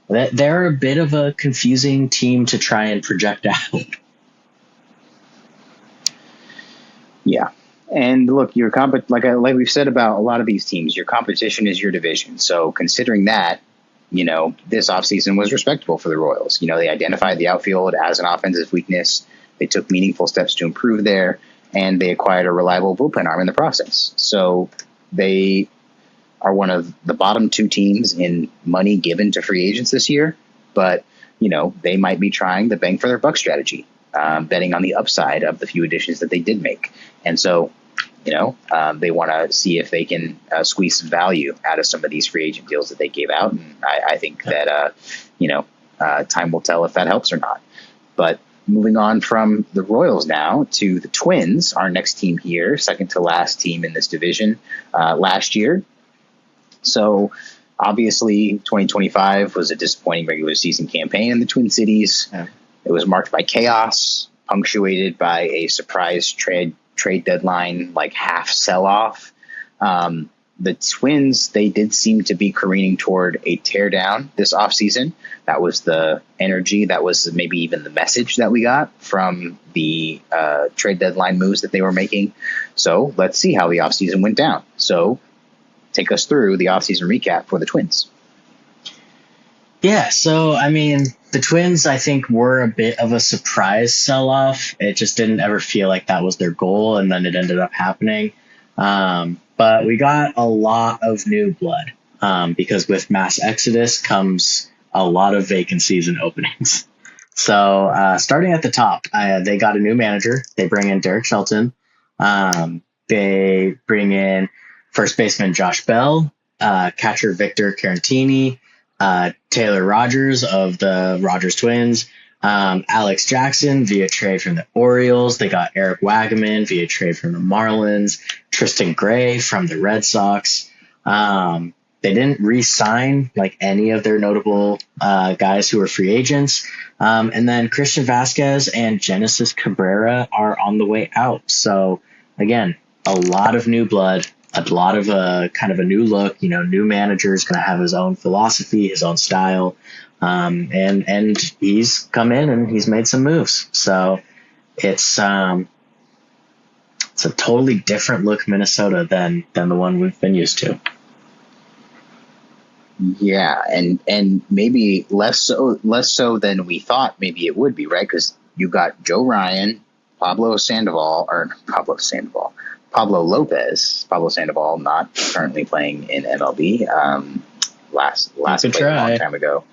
a bit of a confusing team to try and project out. Yeah. And look, like we've said about a lot of these teams, your competition is your division. So considering that, this offseason was respectable for the Royals. They identified the outfield as an offensive weakness. They took meaningful steps to improve there, and they acquired a reliable bullpen arm in the process. So they are one of the bottom two teams in money given to free agents this year. But, they might be trying the bang for their buck strategy, betting on the upside of the few additions that they did make. And so, they want to see if they can squeeze some value out of some of these free agent deals that they gave out. And I think that, time will tell if that helps or not. But moving on from the Royals now to the Twins, our next team here, second to last team in this division last year. So obviously 2025 was a disappointing regular season campaign in the Twin Cities. Yeah. It was marked by chaos, punctuated by a surprise trade deadline, like half sell-off. The Twins, they did seem to be careening toward a teardown this offseason. That was the energy. That was maybe even the message that we got from the trade deadline moves that they were making. So let's see how the offseason went down. So take us through the offseason recap for the Twins. Yeah, so, the Twins, I think, were a bit of a surprise sell-off. It just didn't ever feel like that was their goal, and then it ended up happening. But we got a lot of new blood because with mass exodus comes a lot of vacancies and openings. So starting at the top, they got a new manager. They bring in Derek Shelton. They bring in first baseman Josh Bell, catcher Victor Carantini, Taylor Rogers of the Rogers Twins, Alex Jackson via trade from the Orioles. They got Eric Wagaman via trade from the Marlins, Tristan Gray from the Red Sox. They didn't re-sign like any of their notable guys who were free agents. And then Christian Vasquez and Genesis Cabrera are on the way out. So again, a lot of new blood, a lot of kind of a new look. New manager is going to have his own philosophy, his own style. And he's come in and he's made some moves. So it's a totally different look Minnesota than the one we've been used to. Yeah, and maybe less so than we thought maybe it would be, right? Because you got Joe Ryan, Pablo Sandoval, Pablo Lopez. Pablo Sandoval not currently playing in MLB. Last played a long time ago.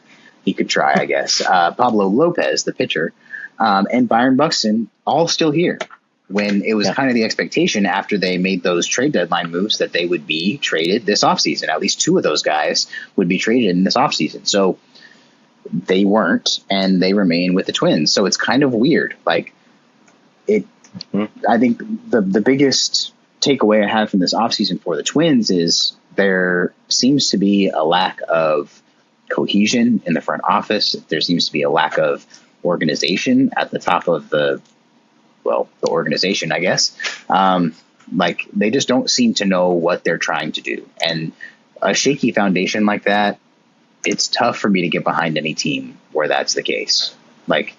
He could try, I guess. Pablo Lopez, the pitcher, and Byron Buxton, all still here. When it was kind of the expectation after they made those trade deadline moves that they would be traded this offseason. At least two of those guys would be traded in this offseason. So they weren't, and they remain with the Twins. So it's kind of weird. Like I think the biggest takeaway I have from this offseason for the Twins is there seems to be a lack of cohesion in the front office. There seems to be a lack of organization at the top of the organization, I guess. Like they just don't seem to know what they're trying to do. And a shaky foundation like that, it's tough for me to get behind any team where that's the case. Like,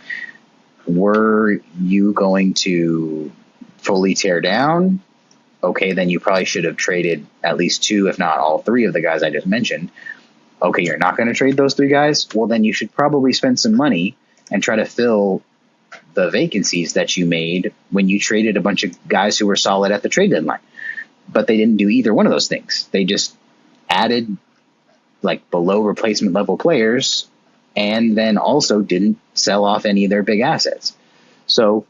were you going to fully tear down? Okay, then you probably should have traded at least two, if not all three of the guys I just mentioned. Okay, you're not going to trade those three guys? Well, then you should probably spend some money and try to fill the vacancies that you made when you traded a bunch of guys who were solid at the trade deadline. But they didn't do either one of those things. They just added like below replacement level players and then also didn't sell off any of their big assets. So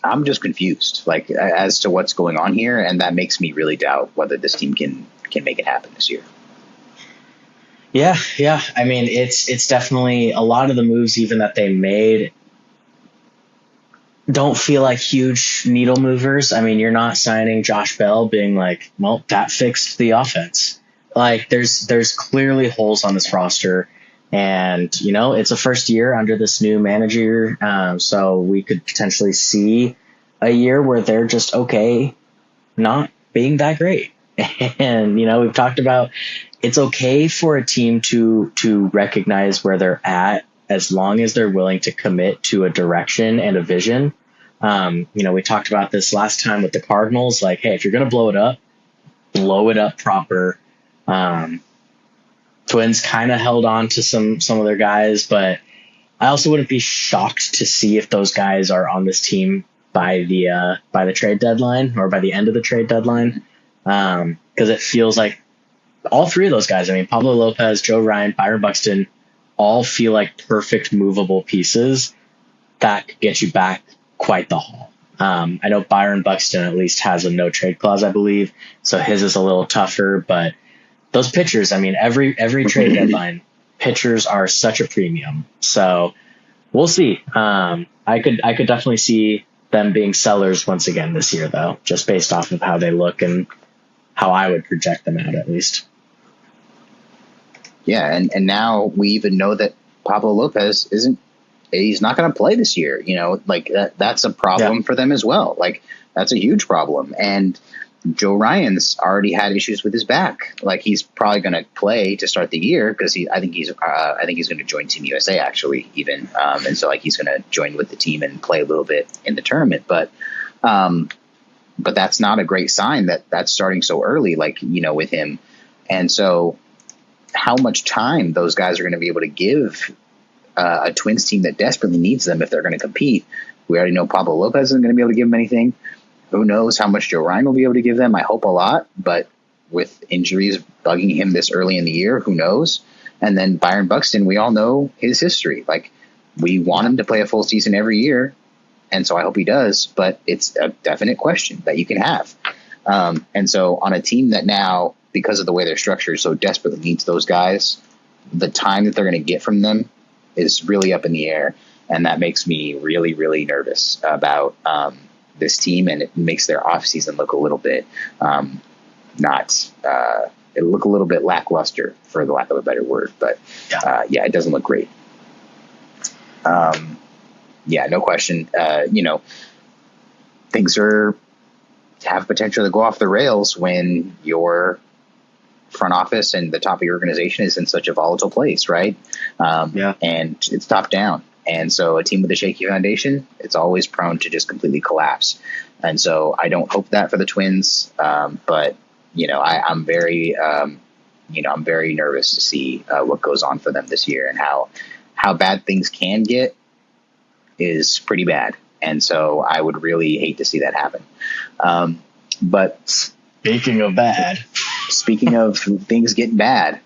I'm just confused like as to what's going on here. And that makes me really doubt whether this team can make it happen this year. Yeah. I mean, it's definitely a lot of the moves even that they made don't feel like huge needle movers. I mean, you're not signing Josh Bell being like, well, that fixed the offense. Like there's clearly holes on this roster, and it's a first year under this new manager. So we could potentially see a year where they're just okay, not being that great. And, we've talked about it's okay for a team to recognize where they're at as long as they're willing to commit to a direction and a vision. We talked about this last time with the Cardinals, like, hey, if you're going to blow it up proper. Twins kind of held on to some of their guys, but I also wouldn't be shocked to see if those guys are on this team by the trade deadline or by the end of the trade deadline. Because it feels like all three of those guys, I mean, Pablo Lopez, Joe Ryan, Byron Buxton, all feel like perfect movable pieces that could get you back quite the haul. I know Byron Buxton at least has a no trade clause, I believe, so his is a little tougher. But those pitchers, I mean, every trade deadline, pitchers are such a premium. So we'll see. I could definitely see them being sellers once again this year, though, just based off of how they look and how I would project them out, at least. Yeah, and now we even know that Pablo Lopez he's not going to play this year. Like that's a problem for them as well. Like that's a huge problem. And Joe Ryan's already had issues with his back. Like he's probably going to play to start the year because I think he's going to join Team USA actually even. And so like he's going to join with the team and play a little bit in the tournament. But that's not a great sign that that's starting so early, like, with him. And so how much time those guys are going to be able to give a Twins team that desperately needs them if they're going to compete. We already know Pablo Lopez isn't going to be able to give them anything. Who knows how much Joe Ryan will be able to give them? I hope a lot, but with injuries bugging him this early in the year, who knows? And then Byron Buxton, we all know his history. Like we want him to play a full season every year. And so I hope he does, but it's a definite question that you can have. And so on a team that now, because of the way they're structured, so desperately needs those guys, the time that they're going to get from them is really up in the air. And that makes me really, really nervous about this team. And it makes their offseason look a little bit it'll look a little bit lackluster, for the lack of a better word. But it doesn't look great. No question. Things have potential to go off the rails when your front office and the top of your organization is in such a volatile place, right? And it's top down. And so a team with a shaky foundation, it's always prone to just completely collapse. And so I don't hope that for the Twins. But I'm very nervous to see what goes on for them this year, and how bad things can get is pretty bad. And so I would really hate to see that happen. But speaking of things getting bad,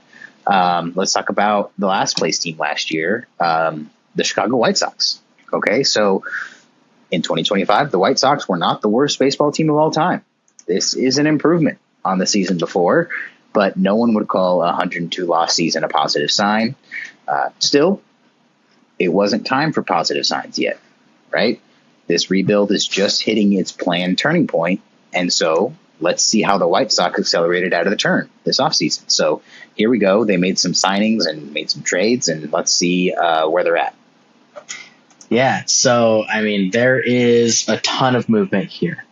let's talk about the last place team last year, the Chicago White Sox. Okay, so in 2025, the White Sox were not the worst baseball team of all time. This is an improvement on the season before, but no one would call a 102-loss season a positive sign. Still, it wasn't time for positive signs yet, right? This rebuild is just hitting its planned turning point, and so let's see how the White Sox accelerated out of the turn this offseason. So here we go. They made some signings and made some trades, and let's see where they're at. Yeah, so, I mean, there is a ton of movement here.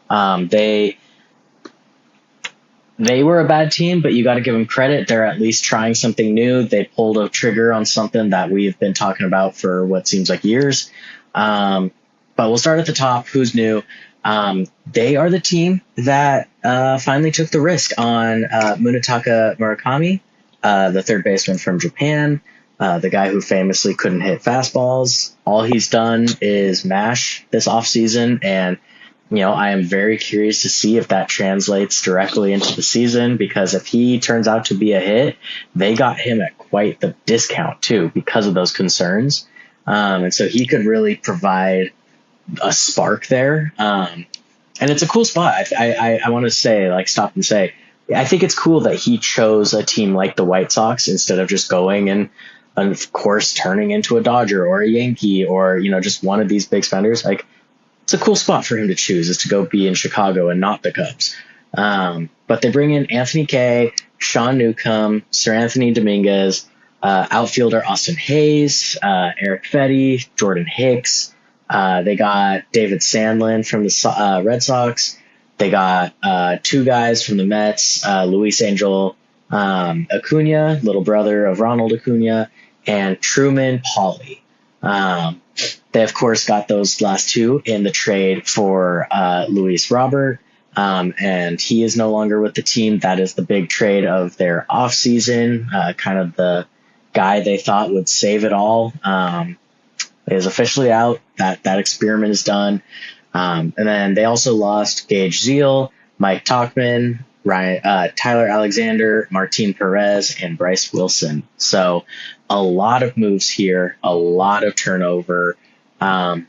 They were a bad team, but you got to give them credit. They're at least trying something new. They pulled a trigger on something that we've been talking about for what seems like years. But we'll start at the top. Who's new? They are the team that finally took the risk on Munetaka Murakami, the third baseman from Japan, the guy who famously couldn't hit fastballs. All he's done is mash this offseason, and I am very curious to see if that translates directly into the season, because if he turns out to be a hit, they got him at quite the discount too because of those concerns. And so he could really provide a spark there. And it's a cool spot. I want to say, stop and say, I think it's cool that he chose a team like the White Sox instead of just going and of course turning into a Dodger or a Yankee or, just one of these big spenders. It's a cool spot for him to choose, is to go be in Chicago and not the Cubs. But they bring in Anthony Kay, Sean Newcomb, Sir Anthony Dominguez, outfielder Austin Hayes, Eric Fetty, Jordan Hicks. They got David Sandlin from the Red Sox. They got two guys from the Mets, Luis Angel Acuna, little brother of Ronald Acuna, and Truman Pauly. They, of course, got those last two in the trade for Luis Robert, and he is no longer with the team. That is the big trade of their offseason, kind of the guy they thought would save it all. Is officially out. That experiment is done. And then they also lost Gage Zeal, Mike Tauchman, Tyler Alexander, Martin Perez, and Bryce Wilson. So a lot of moves here, a lot of turnover. But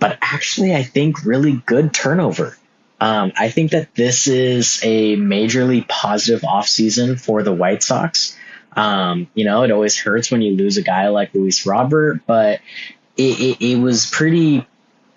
actually, I think really good turnover. I think that this is a majorly positive offseason for the White Sox. It always hurts when you lose a guy like Luis Robert, but it was pretty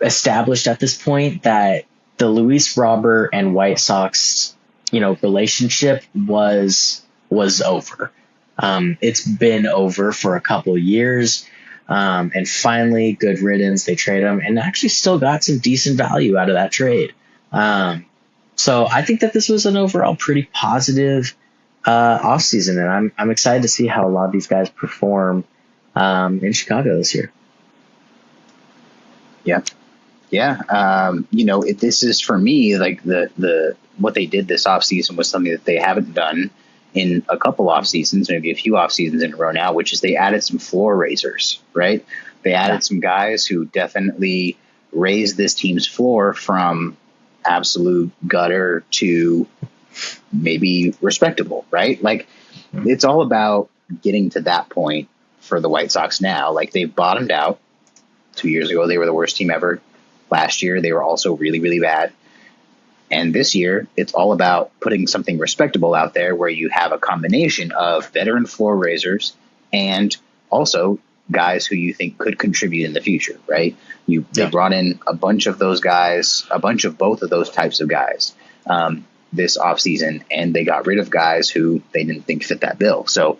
established at this point that the Luis Robert and White Sox, relationship was over. It's been over for a couple years. And finally, good riddance. They trade him and actually still got some decent value out of that trade. So I think that this was an overall pretty positive offseason, and I'm excited to see how a lot of these guys perform in Chicago this year. Yeah. This is, for me, like the what they did this offseason was something that they haven't done in a couple off seasons, maybe a few off seasons in a row now, which is they added some floor raisers, right? They added some guys who definitely raised this team's floor from absolute gutter to maybe respectable, right? Like, it's all about getting to that point for the White Sox now. Like, they've bottomed out. 2 years ago, they were the worst team ever. Last year, they were also really, really bad. And this year, it's all about putting something respectable out there where you have a combination of veteran floor raisers and also guys who you think could contribute in the future, right? They brought in a bunch of those guys, a bunch of both of those types of guys this offseason, and they got rid of guys who they didn't think fit that bill. So,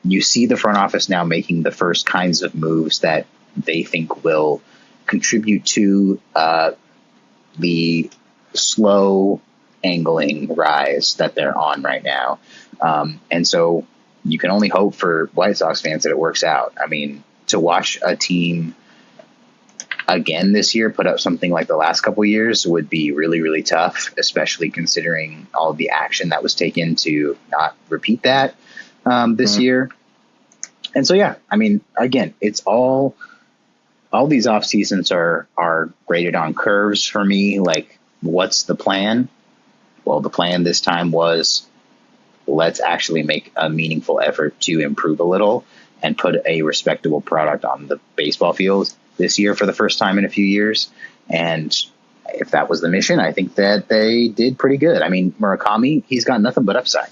you see the front office now making the first kinds of moves that they think will contribute to the slow angling rise that they're on right now. And so you can only hope for White Sox fans that it works out. I mean, to watch a team again this year put up something like the last couple of years would be really, really tough, especially considering all the action that was taken to not repeat that this year. And so, yeah, I mean, again, it's all these off seasons are graded on curves for me. Like, what's the plan? Well, the plan this time was, let's actually make a meaningful effort to improve a little and put a respectable product on the baseball field this year for the first time in a few years. And if that was the mission, I think that they did pretty good. I mean, Murakami, he's got nothing but upside,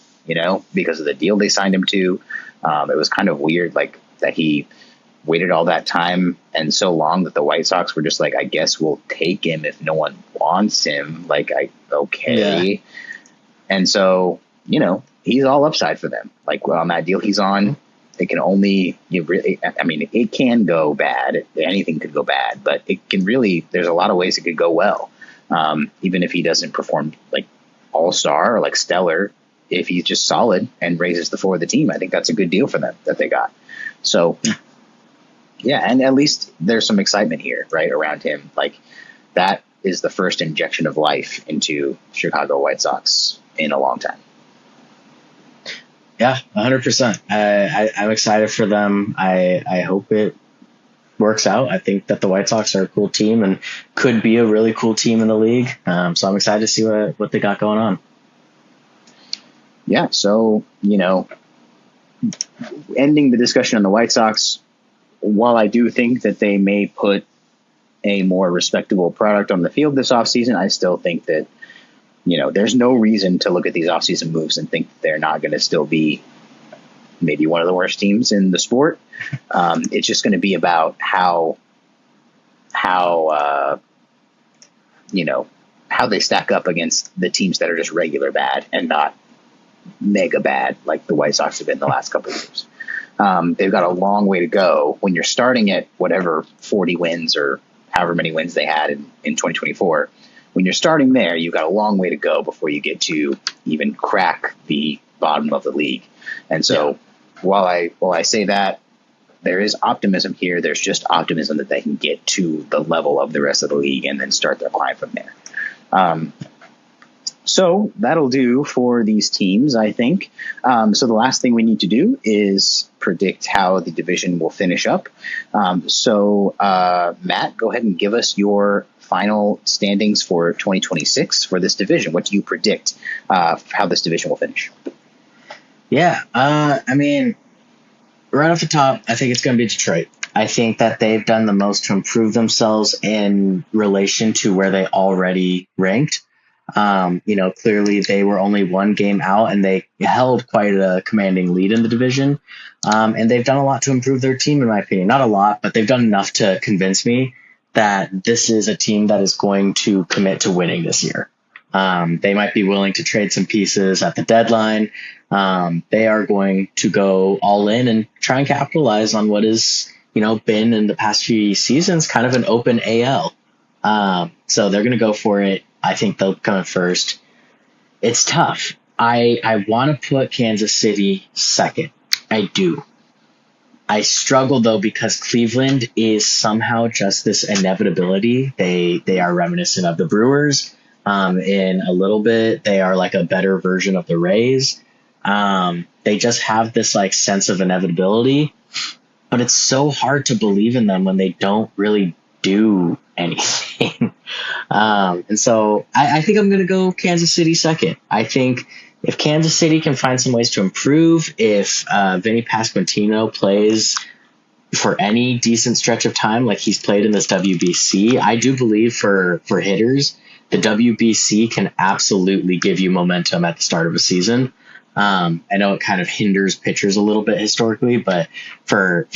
because of the deal they signed him to. It was kind of weird, like, that he waited all that time and so long that the White Sox were just like, I guess we'll take him if no one wants him. Like, okay. Yeah. And so, he's all upside for them. Like, on that deal he's on, it can only, it can go bad. Anything could go bad, but it can really, there's a lot of ways it could go well. Even if he doesn't perform like all-star or like stellar, if he's just solid and raises the floor of the team, I think that's a good deal for them that they got. So, yeah, and at least there's some excitement here, right, around him. Like, that is the first injection of life into Chicago White Sox in a long time. Yeah, 100%. I'm excited for them. I hope it works out. I think that the White Sox are a cool team and could be a really cool team in the league. So I'm excited to see what they got going on. Yeah, so, ending the discussion on the White Sox, while I do think that they may put a more respectable product on the field this offseason, I still think that, there's no reason to look at these offseason moves and think that they're not going to still be maybe one of the worst teams in the sport. It's just going to be about how they stack up against the teams that are just regular bad and not mega bad like the White Sox have been the last couple of years. They've got a long way to go. When you're starting at whatever 40 wins or however many wins they had in 2024, when you're starting there, you've got a long way to go before you get to even crack the bottom of the league. And so while I say that, there is optimism here. There's just optimism that they can get to the level of the rest of the league and then start their climb from there. So that'll do for these teams, I think. So the last thing we need to do is predict how the division will finish up. So Matt, go ahead and give us your final standings for 2026 for this division. What do you predict how this division will finish? Yeah, I mean, right off the top, I think it's going to be Detroit. I think that they've done the most to improve themselves in relation to where they already ranked. Clearly they were only one game out and they held quite a commanding lead in the division. And they've done a lot to improve their team, in my opinion. Not a lot, but they've done enough to convince me that this is a team that is going to commit to winning this year. They might be willing to trade some pieces at the deadline. They are going to go all in and try and capitalize on what is, been in the past few seasons kind of an open AL. So they're going to go for it. I think they'll come in first. It's tough. I want to put Kansas City second. I do. I struggle, though, because Cleveland is somehow just this inevitability. They are reminiscent of the Brewers in a little bit. They are like a better version of the Rays. They just have this like sense of inevitability, but it's so hard to believe in them when they don't really do anything. And so I think I'm going to go Kansas City second. I think if Kansas City can find some ways to improve, if Vinny Pasquantino plays for any decent stretch of time like he's played in this WBC, I do believe for hitters the WBC can absolutely give you momentum at the start of a season. I know it kind of hinders pitchers a little bit historically, but for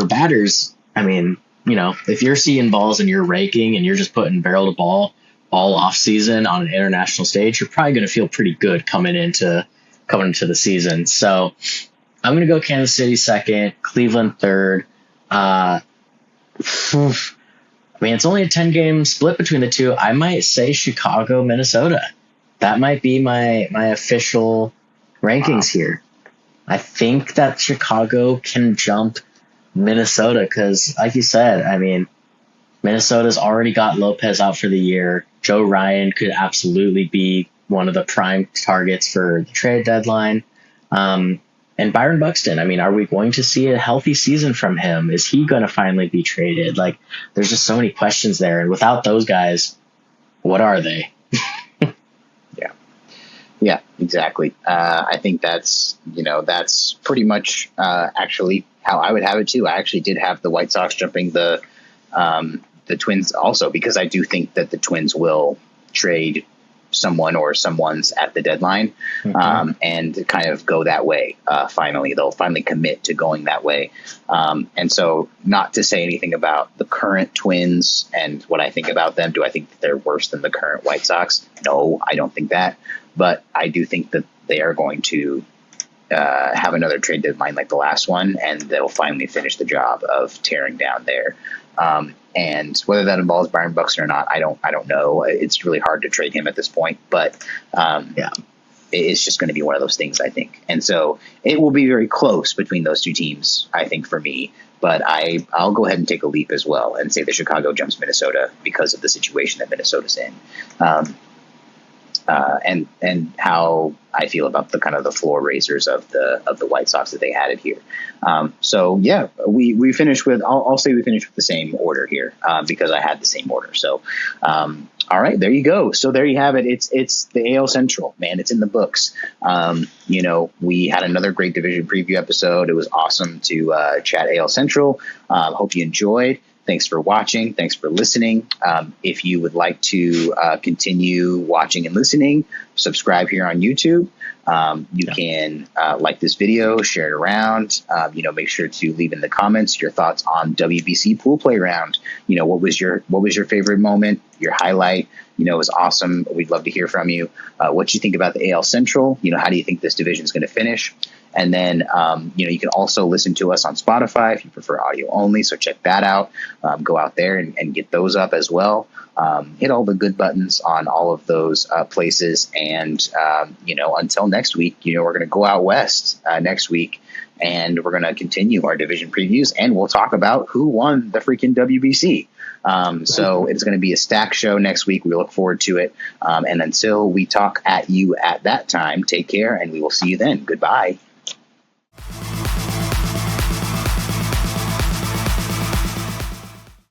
batters, I mean, if you're seeing balls and you're raking and you're just putting barrel to ball all off season on an international stage, you're probably going to feel pretty good coming into the season. So I'm going to go Kansas City second, Cleveland third. I mean, it's only a 10-game split between the two. I might say Chicago, Minnesota. That might be my official rankings here. I think that Chicago can jump Minnesota because, like you said, I mean, Minnesota's already got Lopez out for the year. Joe Ryan could absolutely be one of the prime targets for the trade deadline. And Byron Buxton, I mean, are we going to see a healthy season from him? Is he going to finally be traded? Like, there's just so many questions there. And without those guys, what are they? Yeah, exactly. I think that's pretty much actually how I would have it too. I actually did have the White Sox jumping the Twins also, because I do think that the Twins will trade someone or someone's at the deadline, and kind of go that way. Finally, they'll finally commit to going that way. And so, not to say anything about the current Twins and what I think about them. Do I think that they're worse than the current White Sox? No, I don't think that. But I do think that they are going to have another trade deadline like the last one, and they'll finally finish the job of tearing down there. And whether that involves Byron Buxton or not, I don't know. It's really hard to trade him at this point, but it's just going to be one of those things, I think. And so it will be very close between those two teams, I think, for me. But I'll go ahead and take a leap as well and say that Chicago jumps Minnesota because of the situation that Minnesota's in. And how I feel about the kind of the floor raisers of the White Sox that they added here. So yeah, we finished with, I'll say we finished with the same order here, because I had the same order. So, all right, there you go. So there you have it. It's the AL Central, man. It's in the books. We had another great division preview episode. It was awesome to chat AL Central. Hope you enjoyed. Thanks for watching. Thanks for listening. If you would like to continue watching and listening, subscribe here on YouTube. You can like this video, share it around. Make sure to leave in the comments your thoughts on WBC pool play round. What was your favorite moment, your highlight? It was awesome. We'd love to hear from you. What you think about the AL Central? How do you think this division is going to finish? And then, you can also listen to us on Spotify if you prefer audio only. So check that out. Go out there and get those up as well. Hit all the good buttons on all of those places. And, until next week, we're going to go out west next week, and we're going to continue our division previews, and we'll talk about who won the freaking WBC. So it's going to be a stacked show next week. We look forward to it. And until we talk at you at that time, take care, and we will see you then. Goodbye.